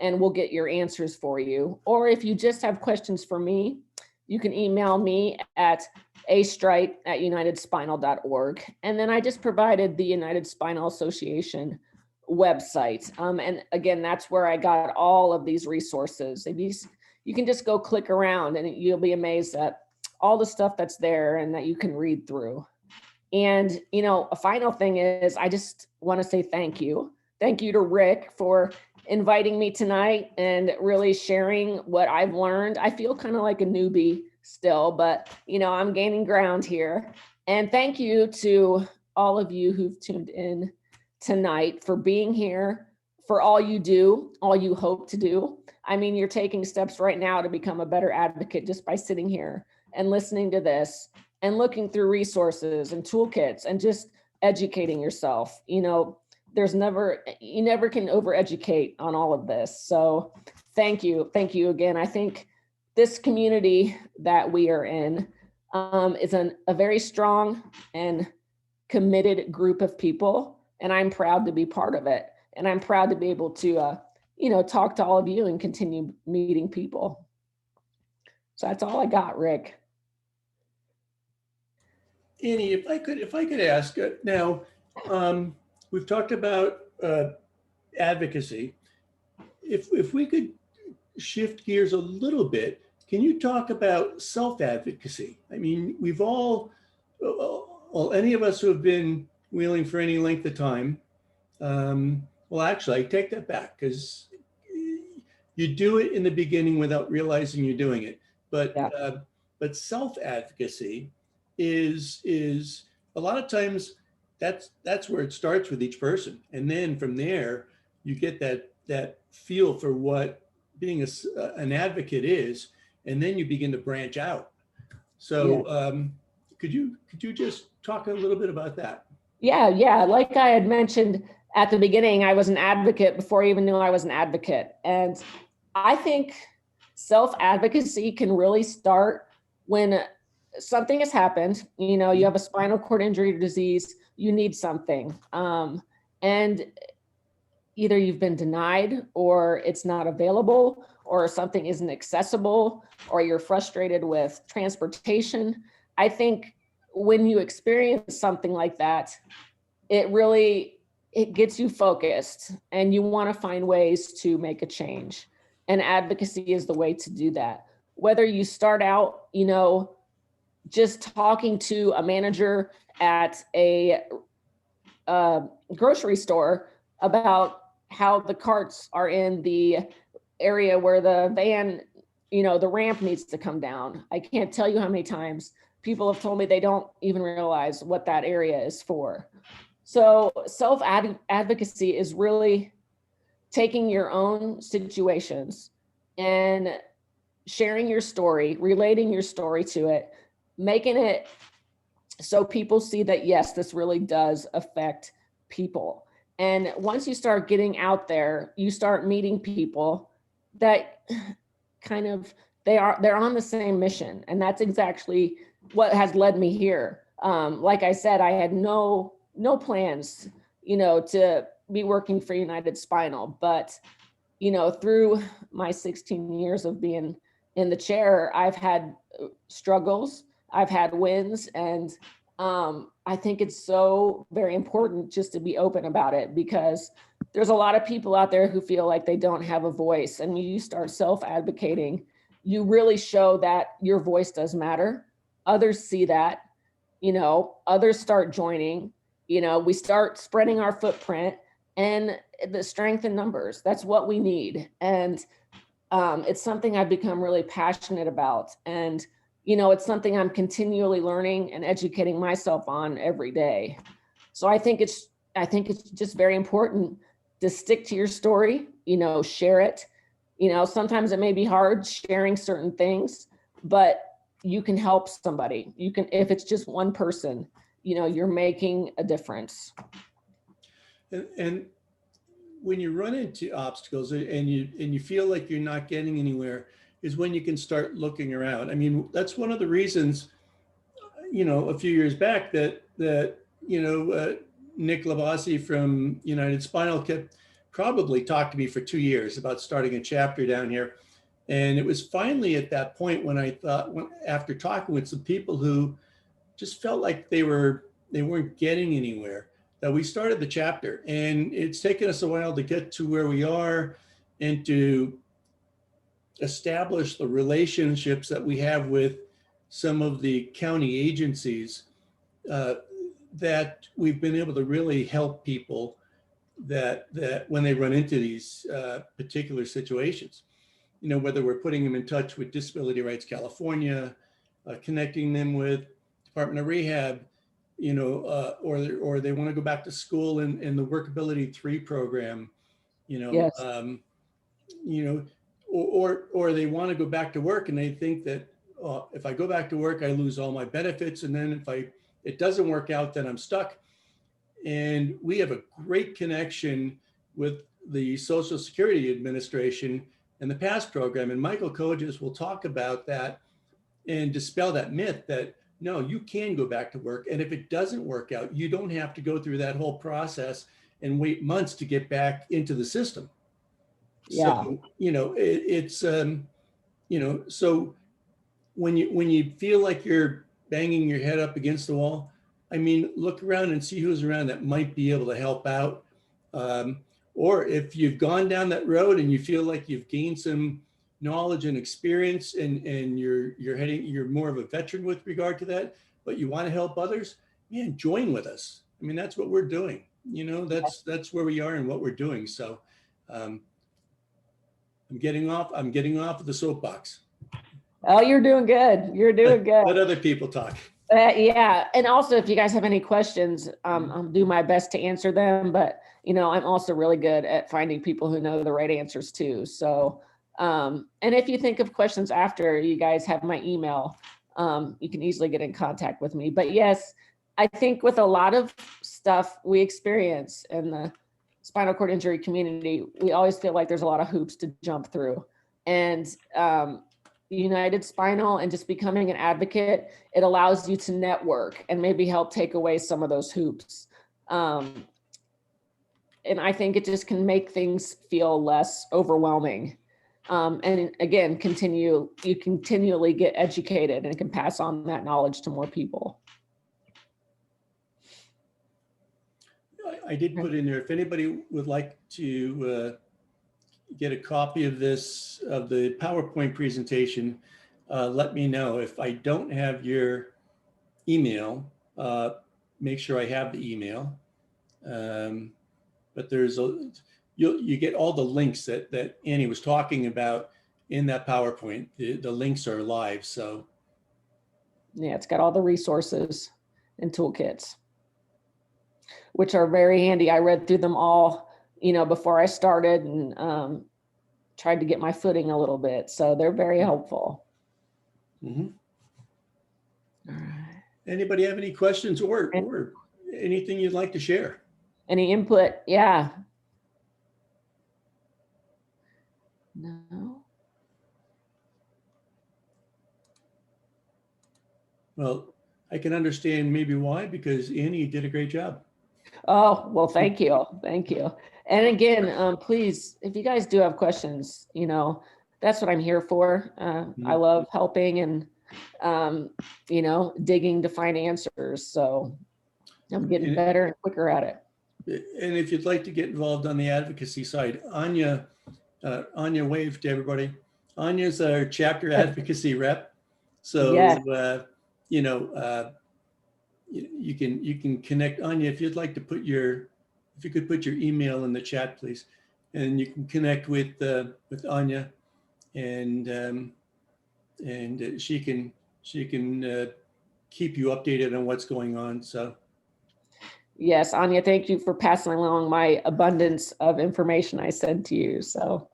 and we'll get your answers for you. Or if you just have questions for me, you can email me at astreit@unitedspinal.org. And then I just provided the United Spinal Association website. And again, that's where I got all of these resources. You can just go click around and you'll be amazed at all the stuff that's there and that you can read through. And, a final thing is, I just want to say thank you. Thank you to Rick for inviting me tonight and really sharing what I've learned. I feel kind of like a newbie still, but, I'm gaining ground here. And thank you to all of you who've tuned in tonight for being here, for all you do, all you hope to do. You're taking steps right now to become a better advocate just by sitting here and listening to this and looking through resources and toolkits and just educating yourself. You never can overeducate on all of this. So thank you again. I think this community that we are in is a very strong and committed group of people, and I'm proud to be part of it. And I'm proud to be able to talk to all of you and continue meeting people. So that's all I got, Rick. Annie, if I could ask now, we've talked about advocacy. If we could shift gears a little bit, can you talk about self-advocacy? We've all, any of us who have been wheeling for any length of time, well, actually, I take that back, because you do it in the beginning without realizing you're doing it. But self-advocacy is a lot of times that's where it starts with each person. And then from there, you get that feel for what being an advocate is, and then you begin to branch out. So could you just talk a little bit about that? Yeah. Like I had mentioned at the beginning, I was an advocate before I even knew I was an advocate. And I think self-advocacy can really start when something has happened. You know, you have a spinal cord injury or disease, you need something. And either you've been denied, or it's not available, or something isn't accessible, or you're frustrated with transportation. I think when you experience something like that, it gets you focused, and you want to find ways to make a change. And advocacy is the way to do that. Whether you start out, you know, just talking to a manager at a grocery store about how the carts are in the area where the van, you know, the ramp needs to come down. I can't tell you how many times people have told me they don't even realize what that area is for. So self-advocacy is really taking your own situations and sharing your story, relating your story to it, making it so people see that, yes, this really does affect people. And once you start getting out there, you start meeting people that kind of, they're on the same mission. And that's exactly what has led me here. Like I said, I had no plans, you know, to be working for United Spinal, but, you know, through my 16 years of being in the chair, I've had struggles, I've had wins, and I think it's so very important just to be open about it, because there's a lot of people out there who feel like they don't have a voice. And when you start self-advocating, you really show that your voice does matter. Others see that, you know, others start joining, you know, we start spreading our footprint, and the strength in numbers, that's what we need. And it's something I've become really passionate about. And you know, it's something I'm continually learning and educating myself on every day. So I think it's just very important to stick to your story, you know, share it. You know, sometimes it may be hard sharing certain things, but you can help somebody. You can, if it's just one person, you know, you're making a difference. And when you run into obstacles and you feel like you're not getting anywhere, is when you can start looking around. I mean, that's one of the reasons, you know, a few years back that you know, Nick Lavasi from United Spinal kept probably talked to me for 2 years about starting a chapter down here. And it was finally at that point when I thought, after talking with some people who just felt like they weren't getting anywhere, that we started the chapter. And it's taken us a while to get to where we are and to establish the relationships that we have with some of the county agencies, that we've been able to really help people that when they run into these particular situations, you know, whether we're putting them in touch with Disability Rights California, connecting them with Department of Rehab, you know, or they want to go back to school in the Workability 3 program, you know, Yes. You know, or they want to go back to work and they think that if I go back to work, I lose all my benefits, and then if it doesn't work out, then I'm stuck. And we have a great connection with the Social Security Administration and the PASS program, and Michael Kojas will talk about that and dispel that myth that no, you can go back to work, and if it doesn't work out, you don't have to go through that whole process and wait months to get back into the system. Yeah. So, you know, it's, you know, so when you feel like you're banging your head up against the wall, I mean, look around and see who's around that might be able to help out. Or if you've gone down that road and you feel like you've gained some knowledge and experience and you're more of a veteran with regard to that, but you want to help others, man, join with us. I mean, that's what we're doing. You know, that's where we are and what we're doing. So, I'm getting off of the soapbox. Oh, you're doing good. You're doing good. Let other people talk. Yeah, and also if you guys have any questions, I'll do my best to answer them, but I'm also really good at finding people who know the right answers too. So, and if you think of questions after, you guys have my email, you can easily get in contact with me. But yes, I think with a lot of stuff we experience in the spinal cord injury community, we always feel like there's a lot of hoops to jump through. And United Spinal and just becoming an advocate, it allows you to network and maybe help take away some of those hoops. And I think it just can make things feel less overwhelming. And again, you continually get educated and can pass on that knowledge to more people. I did put in there, if anybody would like to get a copy of this, of the PowerPoint presentation, let me know. If I don't have your email, make sure I have the email. But you get all the links that Annie was talking about in that PowerPoint. The links are live, so. Yeah, it's got all the resources and toolkits, which are very handy. I read through them all, before I started and tried to get my footing a little bit. So they're very helpful. Mm-hmm. All right. Anybody have any questions or anything you'd like to share? Any input? Yeah. No. Well, I can understand maybe why, because Annie did a great job. Oh, well, thank you. Thank you. And again, please, if you guys do have questions, that's what I'm here for. I love helping and, digging to find answers. So I'm getting better and quicker at it. And if you'd like to get involved on the advocacy side, Anya waved to everybody. Anya's our chapter advocacy rep. So, yes. You can connect. Anya, if you'd like to put if you could put your email in the chat, please, and you can connect with Anya, and she can keep you updated on what's going on. So. Yes, Anya, thank you for passing along my abundance of information I sent to you. So.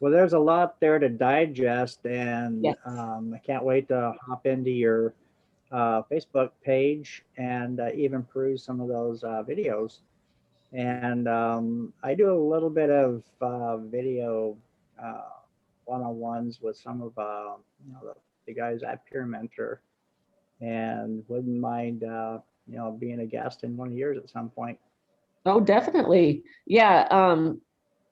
Well, there's a lot there to digest, and yes. I can't wait to hop into your Facebook page and even peruse some of those videos. And I do a little bit of video one-on-ones with some of the guys at Peer Mentor, and wouldn't mind being a guest in one of yours at some point. Oh, definitely. Yeah.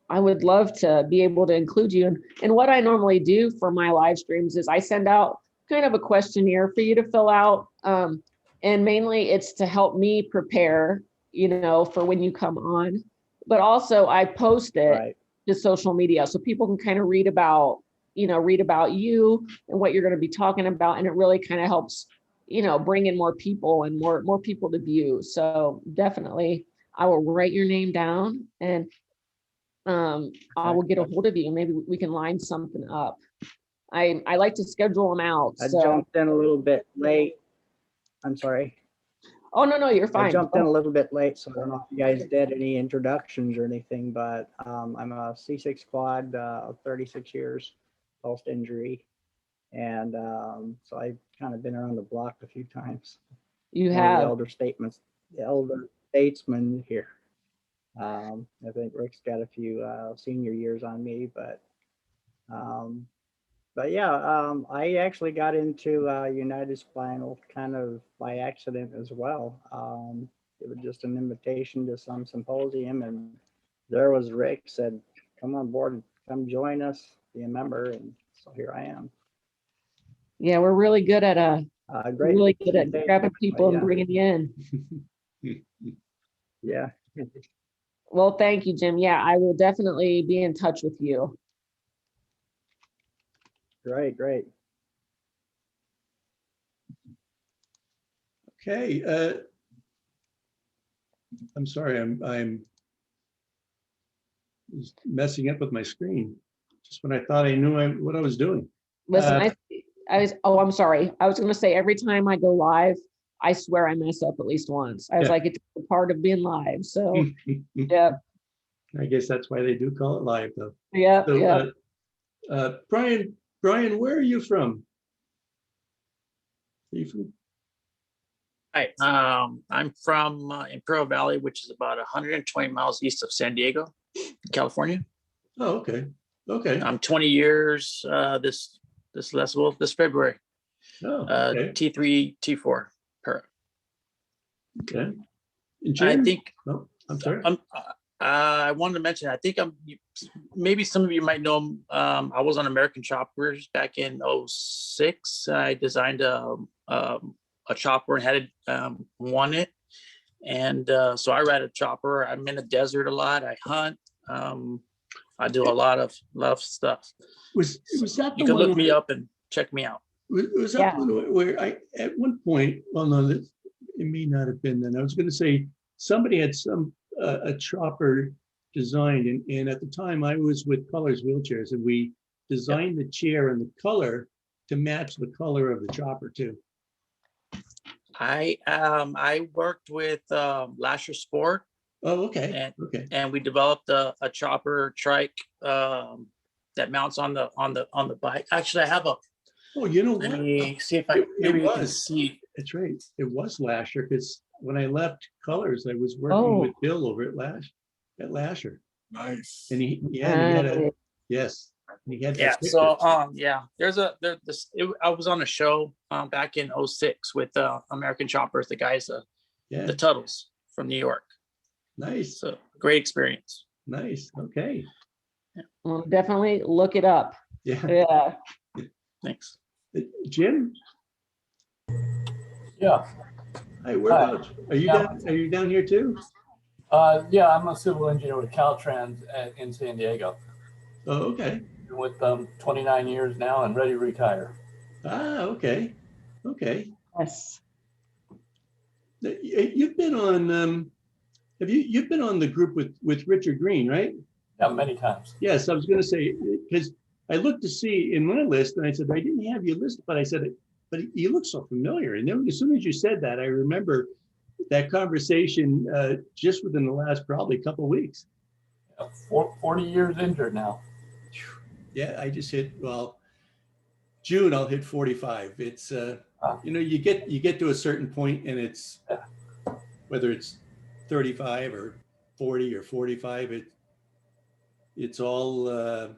I would love to be able to include you. And what I normally do for my live streams is I send out kind of a questionnaire for you to fill out. And mainly it's to help me prepare, for when you come on. But also I post it to social media so people can kind of read about you and what you're going to be talking about. And it really kind of helps, bring in more people and more people to view. So definitely I will write your name down and I will get a hold of you. Maybe we can line something up. I like to schedule them out. I jumped in a little bit late. I'm sorry. Oh, no, you're fine. I jumped in a little bit late, so I don't know if you guys did any introductions or anything, but I'm a C6 quad, 36 years post-injury. And so I've kind of been around the block a few times. You have. The elder statesman here. I think Rick's got a few senior years on me, but yeah, I actually got into United Spinal kind of by accident as well. It was just an invitation to some symposium, and there was Rick, said, "Come on board, come join us, be a member," and so here I am. Yeah, we're really good at really good at grabbing people and bringing you in. Yeah. Well, thank you, Jim. Yeah, I will definitely be in touch with you. Great. Okay. I'm sorry, I'm messing up with my screen just when I thought I knew what I was doing. Listen, I'm sorry. I was gonna say every time I go live, I swear I mess up at least once. I was Yeah. like, it's a part of being live. So yeah, I guess that's why they do call it live though. yeah, So, yeah. Brian, where are you from? Are you from? Hi, I'm from Imperial Valley, which is about 120 miles east of San Diego, California. Oh, okay. Okay. I'm 20 years this February. Oh, okay. T3, T4. Per. Okay. And I Jim? think Oh, I'm sorry. I wanted to mention, I think maybe some of you might know, I was on American Choppers back in 06. I designed a chopper and had it, won it. And so I ride a chopper. I'm in the desert a lot. I hunt. I do a lot of stuff. Was that the You can one look me where- up and check me out. Was that Yeah. the one where I, at one point, well, no, it may not have been then. I was going to say somebody had a chopper designed, and at the time I was with Colors Wheelchairs, and we designed the chair and the color to match the color of the chopper too. I worked with Lasher Sport, Oh, okay. And- Okay. and we developed a chopper trike that mounts on the bike. Actually, I have a. Oh, you know Let what? me see if It maybe you can was. see. That's right. It was Lasher, because when I left Colors, I was working with Bill over at Lasher. Nice. And he had a, Uh, yes. and he had Yeah. that So picture. yeah, I was on a show back in 06 with American Choppers, the guys, Yeah, the Tuttles from New York. nice, So great experience. nice. Okay. Well, definitely look it up. Yeah. Yeah. Thanks. Jim, Yeah, hi, whereabouts? Are you down here too? yeah, I'm a civil engineer with Caltrans in San Diego. Oh, okay. Been with them 29 years now and ready to retire. Ah, okay. Okay. Yes. You've been on, you've been on the group with Richard Green, right? Yeah, many times. Yes, I was going to say, because I looked to see in my list and I said, I didn't have you listed, but I said, but you look so familiar. And then as soon as you said that, I remember that conversation just within the last probably couple of weeks. 40 years injured now. Yeah, I just hit, well, June, I'll hit 45. It's, you get to a certain point and it's, whether it's 35 or 40 or 45, it's all,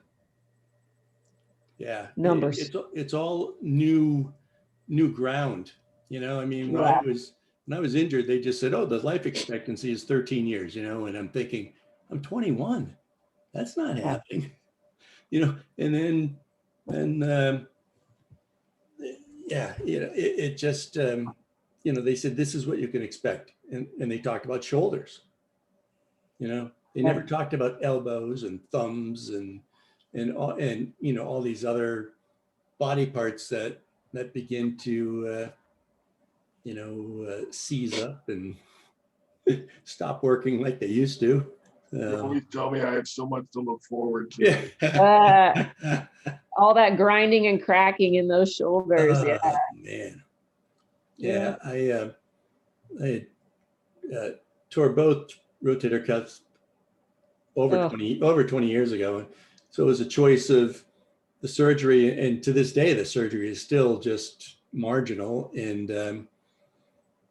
yeah. Numbers. It's all new ground, I mean, when I was injured, they just said, oh, the life expectancy is 13 years, and I'm thinking, I'm 21. That's not happening, and then, yeah, it just, they said, this is what you can expect. And they talked about shoulders, they never talked about elbows and thumbs and all these other body parts that begin to, seize up and stop working like they used to. You always tell me I have so much to look forward to. Yeah. All that grinding and cracking in those shoulders. Yeah. Man. Yeah, I tore both rotator cuffs over 20 years ago. So it was a choice of the surgery, and to this day, the surgery is still just marginal. And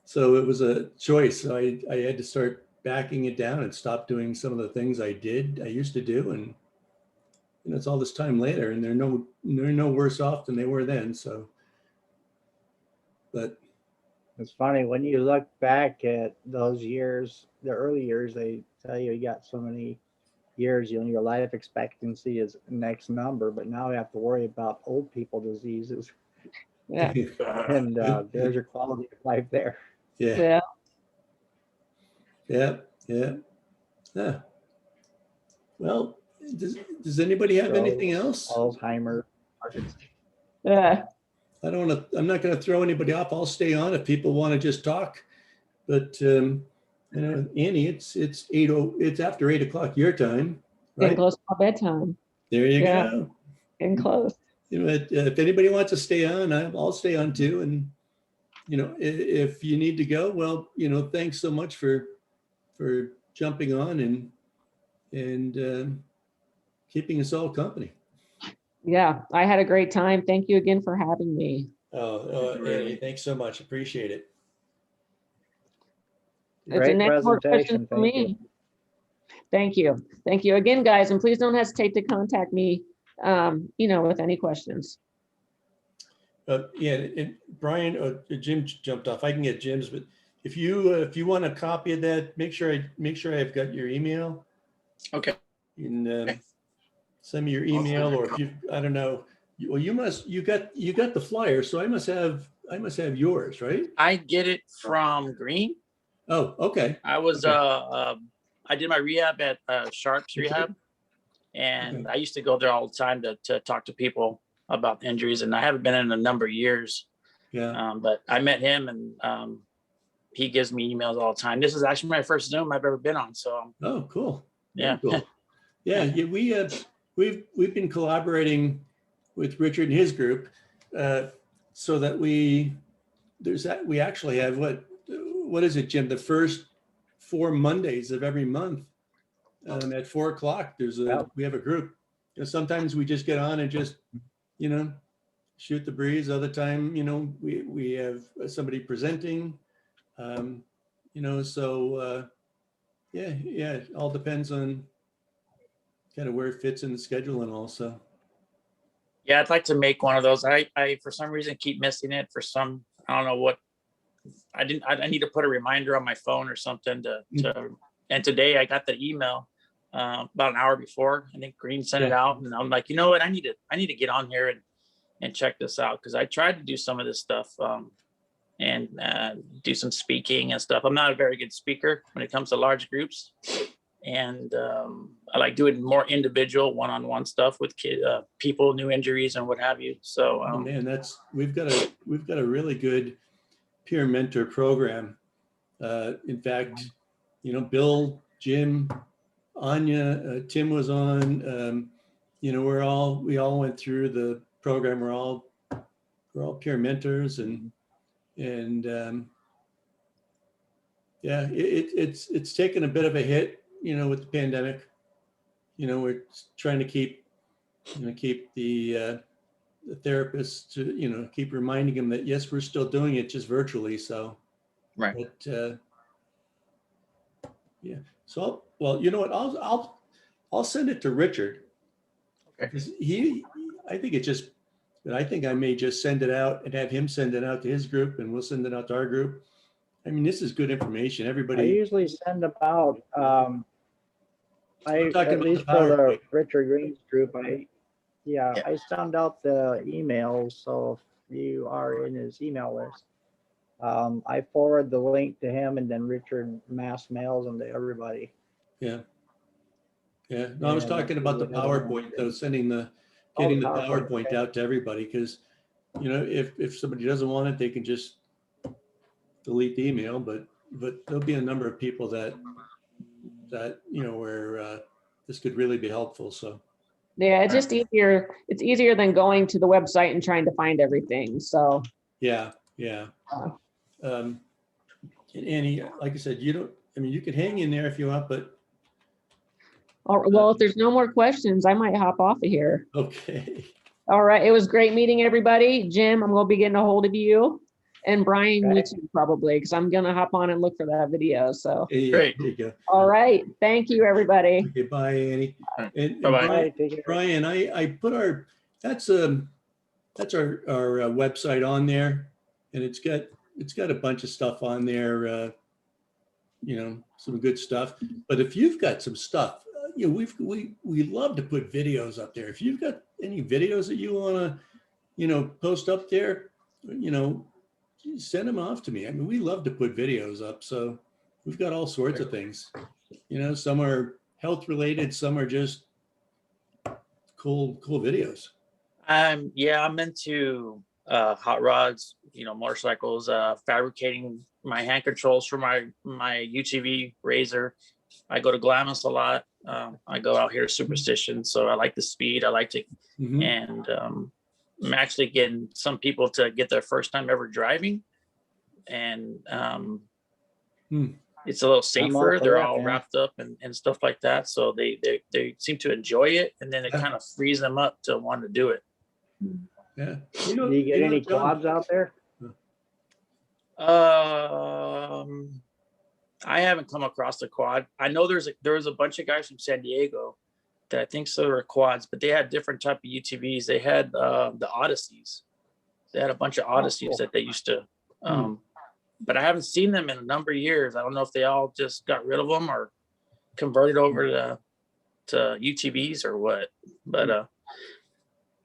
so it was a choice. So I had to start backing it down and stop doing some of the things I used to do. And it's all this time later, and they're no worse off than they were then. So, but It's funny when you look back at those years, the early years, they tell you got so many years, your life expectancy is next number, but now we have to worry about old people diseases. Yeah. And there's your quality of life there. yeah, Yeah. yeah. Well, does anybody have anything else? Alzheimer's. Yeah. I'm not going to throw anybody off. I'll stay on if people want to just talk. But Annie, it's after 8 o'clock your time, Getting right? close to my bedtime. There you Yeah. go. Getting close. if anybody wants to stay on, I'll stay on too. And, if you need to go, well, thanks so much for jumping on and keeping us all company. Yeah, I had a great time. Thank you again for having me. Annie, thanks so much. Appreciate it. If Great the next more presentation. questions for Thank you. me. Thank you. Thank you again, guys. And please don't hesitate to contact me, with any questions. And Brian, Jim jumped off. I can get Jim's, but if you want a copy of that, make sure I've got your email. Okay. And send me your email, or if I don't know. Well, you got the flyer, so I must have yours, right? I get it from Green. Oh, okay. I was Okay. I did my rehab at Sharps Okay. Rehab, and Okay. I used to go there all the time to talk to people about injuries, and I haven't been in a number of years. Yeah. But I met him, and he gives me emails all the time. This is actually my first Zoom I've ever been on, so Oh, cool. yeah. Very cool. Yeah, we've been collaborating with Richard and his group, so that we actually have what is it, Jim? The first 4 Mondays of every month, at 4 o'clock. We have a group. Sometimes we just get on and just shoot the breeze. Other time, we have somebody presenting. So it all depends on kind of where it fits in the schedule and also. Yeah, I'd like to make one of those. I for some reason keep missing it. I don't know what. I need to put a reminder on my phone or something and today I got the email about an hour before. I think Green sent it out, and I'm like, you know what? I need to get on here and check this out, because I tried to do some of this stuff and do some speaking and stuff. I'm not a very good speaker when it comes to large groups, and I like doing more individual one-on-one stuff with people, new injuries and what have you. So man, we've got a really good peer mentor program. In fact, Bill, Jim, Anya, Tim was on. We all went through the program. We're all peer mentors, and it's taken a bit of a hit, with the pandemic. We're trying to keep the therapists to, keep reminding them that yes, we're still doing it just virtually. So, right. But yeah. So, well, you know what? I'll send it to Richard. Okay. Because I think I may just send it out and have him send it out to his group, and we'll send it out to our group. I mean, this is good information. I Everybody. usually send about, I'm talking at about least the for the PowerPoint. Richard Green's group, I send out the emails. So if you are in his email list, I forward the link to him, and then Richard mass mails them to everybody. Yeah. Yeah. No, I was talking about the PowerPoint, though, getting the PowerPoint okay. out to everybody, because, if somebody doesn't want it, they can just delete the email, but there'll be a number of people that where this could really be helpful. So. Yeah, it's just easier. It's easier than going to the website and trying to find everything. So. Yeah. And Annie, like I said, you can hang in there if you want, but. Well, if there's no more questions, I might hop off of here. Okay. All right. It was great meeting everybody. Jim, I'm going to be getting a hold of you. And Brian, you too, probably, because I'm going to hop on and look for that video. So. Yeah, great. There you go. All right. Thank you, everybody. Okay, bye, Annie. And Bye-bye. Brian, I put that's our website on there, and it's got a bunch of stuff on there, some good stuff. But if you've got some stuff, we love to put videos up there. If you've got any videos that you want to, post up there, send them off to me. I mean, we love to put videos up. So we've got all sorts of things. Some are health related, some are just cool videos. I'm into hot rods, motorcycles, fabricating my hand controls for my UTV Razor. I go to Glamis a lot. I go out here to Superstition, so I like the speed. I like to, and I'm actually getting some people to get their first time ever driving, and it's a little safer. They're all wrapped up and stuff like that, so they seem to enjoy it, and then it kind of frees them up to want to do it. Yeah. Do you get any quads out there? I haven't come across a quad. I know there was a bunch of guys from San Diego that I think so were quads, but they had different type of UTVs. They had the Odysseys. They had a bunch of Odysseys that they used to, but I haven't seen them in a number of years. I don't know if they all just got rid of them or converted over to UTVs or what. But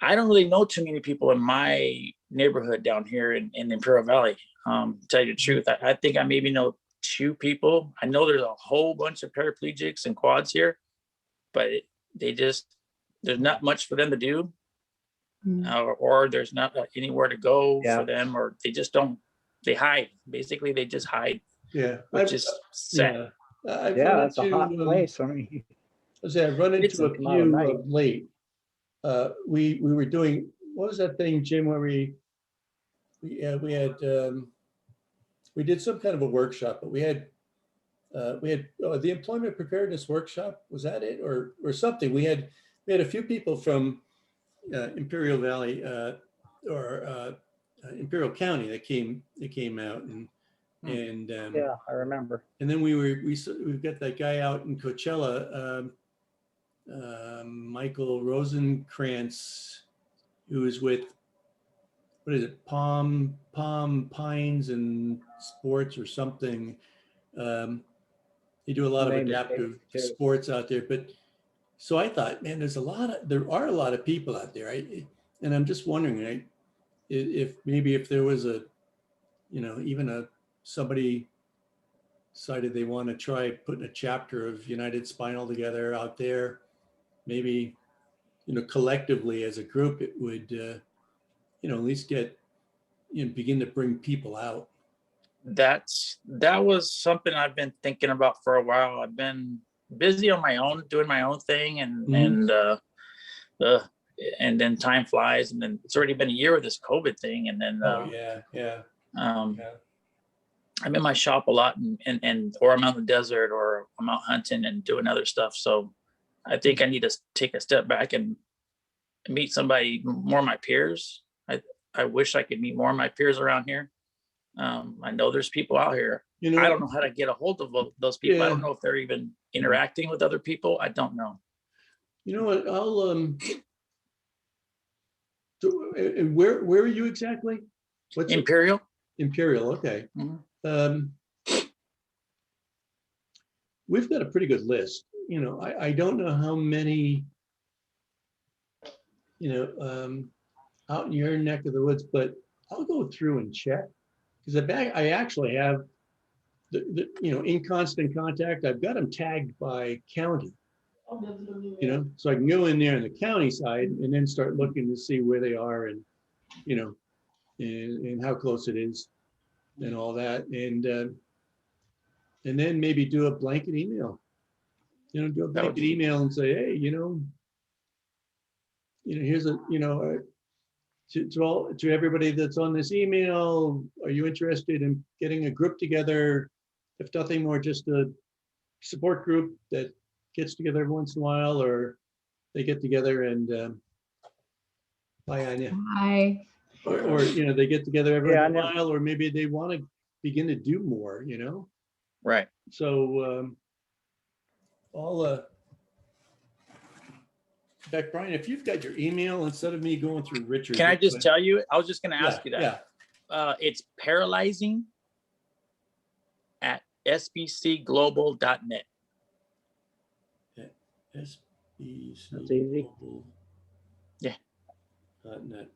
I don't really know too many people in my neighborhood down here in Imperial Valley. To tell you the truth, I think I maybe know 2 people. I know there's a whole bunch of paraplegics and quads here, but there's not much for them to do, or there's not anywhere to go for them, or they hide. Basically, they just hide. Yeah. Which is sad. Yeah, it's a hot place. I mean, I've run into a few of late. We were doing, what was that thing, Jim, where we did some kind of a workshop, but we had the employment preparedness workshop. Was that it, or something? We had a few people from Imperial Valley or Imperial County that came out and yeah, I remember. And then we've got that guy out in Coachella, Michael Rosenkrantz, who is with, what is it, Palm Pines and Sports or something. They do a lot of adaptive sports out there. But so I thought, man, there are a lot of people out there. And I'm just wondering, if there was somebody decided they want to try putting a chapter of United Spinal together out there, maybe, collectively as a group, it would, at least begin to bring people out. That was something I've been thinking about for a while. I've been busy on my own, doing my own thing, and then time flies, and then it's already been a year with this COVID thing, and then I'm in my shop a lot, and or I'm out in the desert, or I'm out hunting and doing other stuff. So I think I need to take a step back and meet somebody more of my peers. I wish I could meet more of my peers around here. I know there's people out here. I don't know how to get a hold of those people. Yeah. I don't know if they're even interacting with other people. I don't know. You know what? I'll where are you exactly? What's Imperial? Imperial. Okay. We've got a pretty good list. I don't know how many, out in your neck of the woods, but I'll go through and check, because I actually have in constant contact. I've got them tagged by county, so I can go in there on the county side and then start looking to see where they are and and how close it is and all that, and then maybe do a blanket email. Do a blanket email and say, hey, here's to everybody that's on this email, are you interested in getting a group together? If nothing more, just a support group that gets together every once in a while, or they get together and hi, Anya. Hi. Or they get together every once in a while, or maybe they want to begin to do more, Right. So I'll Beck, Brian, if you've got your email, instead of me going through Richard. Can I just tell you? I was just going to ask you that. Yeah. It's paralyzing@sbcglobal.net. SBCglobal. Yeah. .net.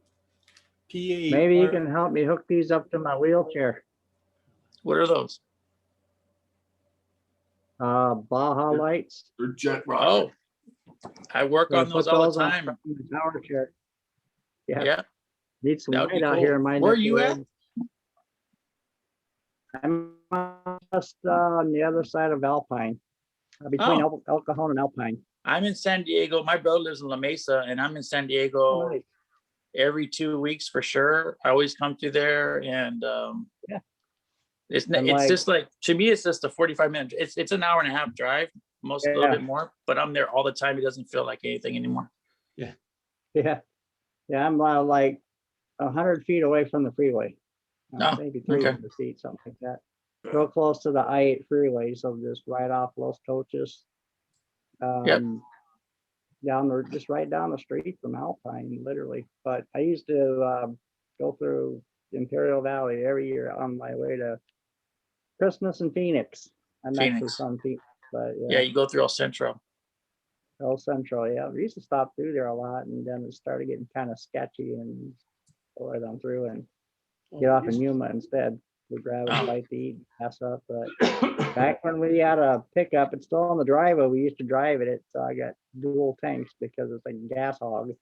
Maybe you can help me hook these up to my wheelchair. What are those? Baja lights. Or jet rock. Oh, I work on those all the time. On the power chair. Yeah. Need some light out here in my Where are you at? I'm just on the other side of Alpine, between El Cajon and Alpine. I'm in San Diego. My brother lives in La Mesa, and I'm in San Diego. Right. every 2 weeks for sure. I always come through there, and Yeah. it's And it's just like, to me, it's just a 45-minute. It's an hour and a half drive, most a little Yeah. bit more, but I'm there all the time. It doesn't feel like anything anymore. Yeah. I'm like 100 feet away from the freeway. Oh, Maybe okay. 300 feet, something like that. Real close to the I-8 freeway, so just right off Los Coches. Just right down the street from Alpine, literally. But I used to go through Imperial Valley every year on my way to Christmas in Phoenix. I'm actually Phoenix. from Phoenix, but Yeah, you go through El Centro. El Central, yeah. We used to stop through there a lot, and then it started getting kind of sketchy, and go right on through and get off in Yuma instead. We grab a bite to eat, pass up. But back when we had a pickup, it's still on the driveway. We used to drive it. It's got dual tanks because it's a gas hog. You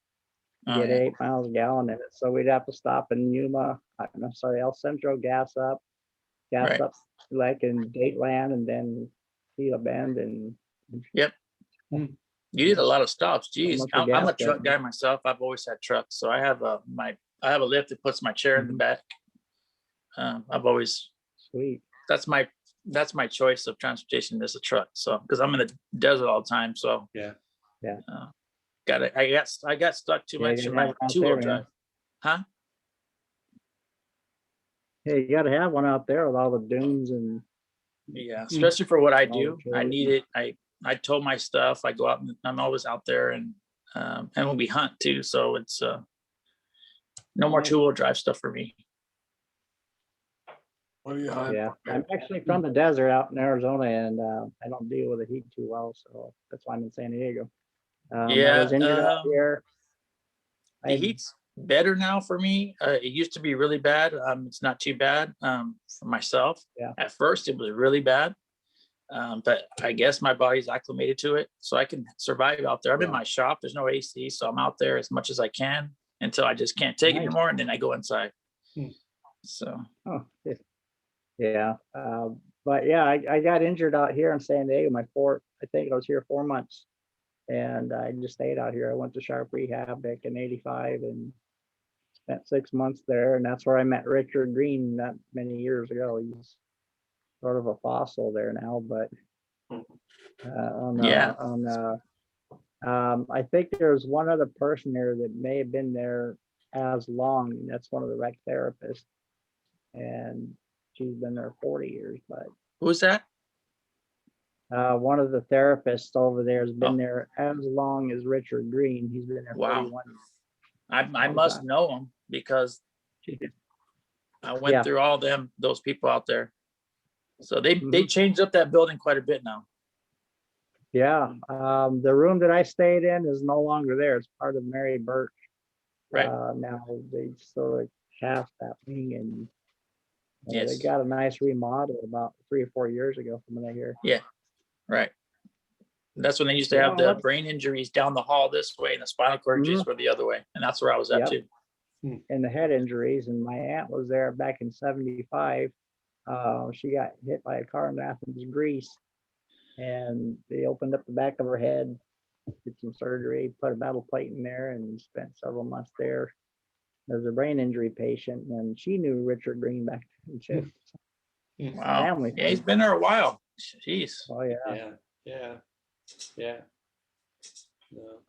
Oh, get yeah. 8 miles a gallon in it. So we'd have to stop in Yuma. I'm sorry, El Centro, gas up Right. like in Dateland, and then Gila Bend, and Yep. You did a lot of stops. Geez, much for I'm gas a truck station. guy myself. I've always had trucks, so I have a lift that puts my chair in the Mhm. back. I've always, Sweet. that's my choice of transportation, is a truck. So because I'm in the desert all the time, so Yeah. I got stuck too Yeah, much you in gotta my have it out 2-wheel there, drive. man. Huh? Hey, you got to have one out there with all the dunes and Yeah, especially for what I all the do. I trails. need it. I tow my stuff. I go out and I'm always out there, and when we hunt too. So it's no more Nice. 2-wheel drive stuff for me. What do you hunt? Yeah, I'm actually from the desert out in Arizona, and I don't deal with the heat too well, so that's why I'm in San Diego. I Yeah, was injured out here. the heat's better now for me. It used to be really bad. It's not too bad for myself. Yeah. At first, it was really bad, but I guess my body's acclimated to it, so I can survive out there. I'm in Yeah. my shop. There's no AC, so I'm out there as much as I can until I just can't take it Nice. anymore, and then I go inside. Hmm. So Oh, yeah. But yeah, I got injured out here in San Diego. I think I was here 4 months, and I just stayed out here. I went to Sharp Rehab back in '85 and spent 6 months there, and that's where I met Richard Green not many years ago. He's sort of a fossil there now, but Yeah. I think there's one other person there that may have been there as long, and that's one of the rec therapists, and she's been there 40 years. But who's that? one of the therapists over there has been Oh. there as long as Richard Green. He's been there Wow. 41 years. I Long must time. know him because I went Yeah. through all those people out there. So they Mhm. changed up that building quite a bit now. Yeah, the room that I stayed in is no longer there. It's part of Mary Birch. Right. Now they sort of cast that wing, and they Yes. got a nice remodel about 3 or 4 years ago from what I hear. Right. That's when they used to Yeah, have the what- brain injuries down the hall this way and the spinal cord injuries were the other way. And that's where I was at Yep. too. And the head injuries, and my aunt was there back in '75. She got hit by a car in Athens, Greece, and they opened up the back of her head, did some surgery, put a metal plate in there, and spent several months there as a brain injury patient. And she knew Richard Green back then too. Wow. Family Yeah, he's thing. been there a while. Jeez. Oh yeah. Yeah. No.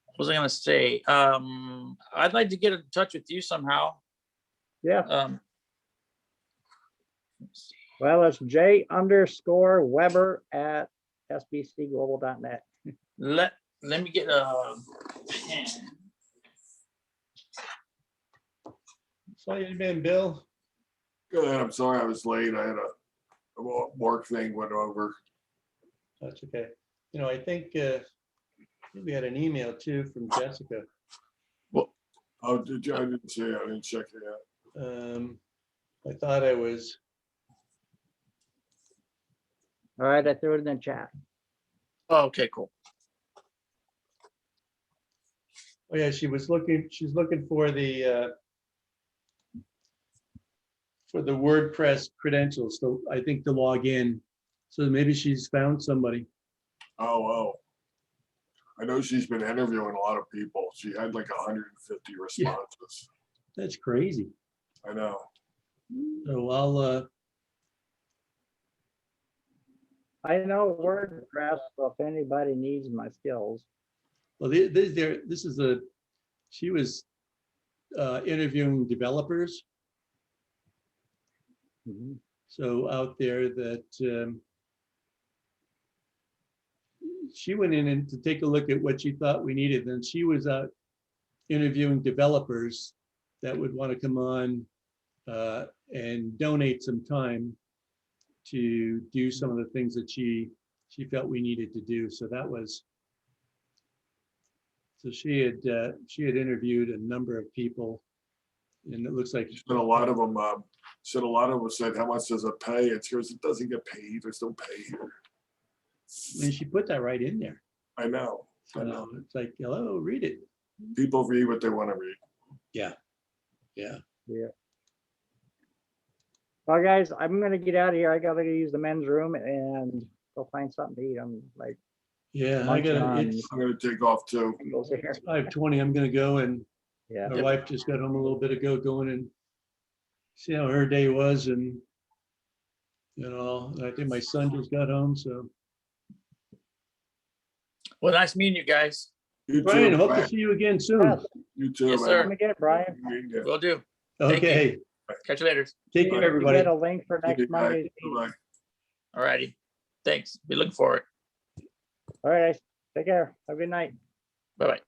What was I gonna say? I'd like to get in touch with you somehow. Yeah. Let's see. Well, it's J_Weber at sbcglobal.net. Let me get a pen. So you been, Bill? Good, I'm sorry I was late. I had a work thing went over. That's okay. I think we had an email too from Jessica. Oh, did you? I didn't see it. I didn't check it out. I thought I was. All right, I threw it in the chat. Oh, okay, cool. Oh yeah, she's looking for the WordPress credentials. So I think to log in. So maybe she's found somebody. Oh, I know she's been interviewing a lot of people. She had like 150 responses. That's crazy. I know. So I'll, I know WordPress, so if anybody needs my skills. well, this is she was interviewing developers. Mhm. So out there that she went in and to take a look at what she thought we needed. And she was out interviewing developers that would want to come on and donate some time to do some of the things that she felt we needed to do. So that was, so she had interviewed a number of people, and it looks like She said a lot of them said, how much does it pay? And she goes, it doesn't get paid. There's no pay here. and she put that right in there. I know. I know. It's like, hello, read it. People read what they want to read. Yeah. Yeah. Well, guys, I'm gonna get out of here. I gotta go use the men's room and go find something to eat. I'm like, Yeah, I munching gotta, on it's I'm going to take off too. angles here. 5:20. I'm gonna go, and Yeah. my wife just got home a little bit ago, going and see how her day was, and I think my son just got home, so. Well, nice meeting you guys. You Brian, too. hope to Brian. see you again soon. Yes. You too. Yes, man. sir. Come again, Brian. Yeah. Will do. Thank you. Okay, Catch you later. take care, You everybody. get a link for next Okay, bye. Monday's Bye-bye. All righty. Thanks. Be looking for it. All right, guys. Take care. Have a good night. Bye-bye.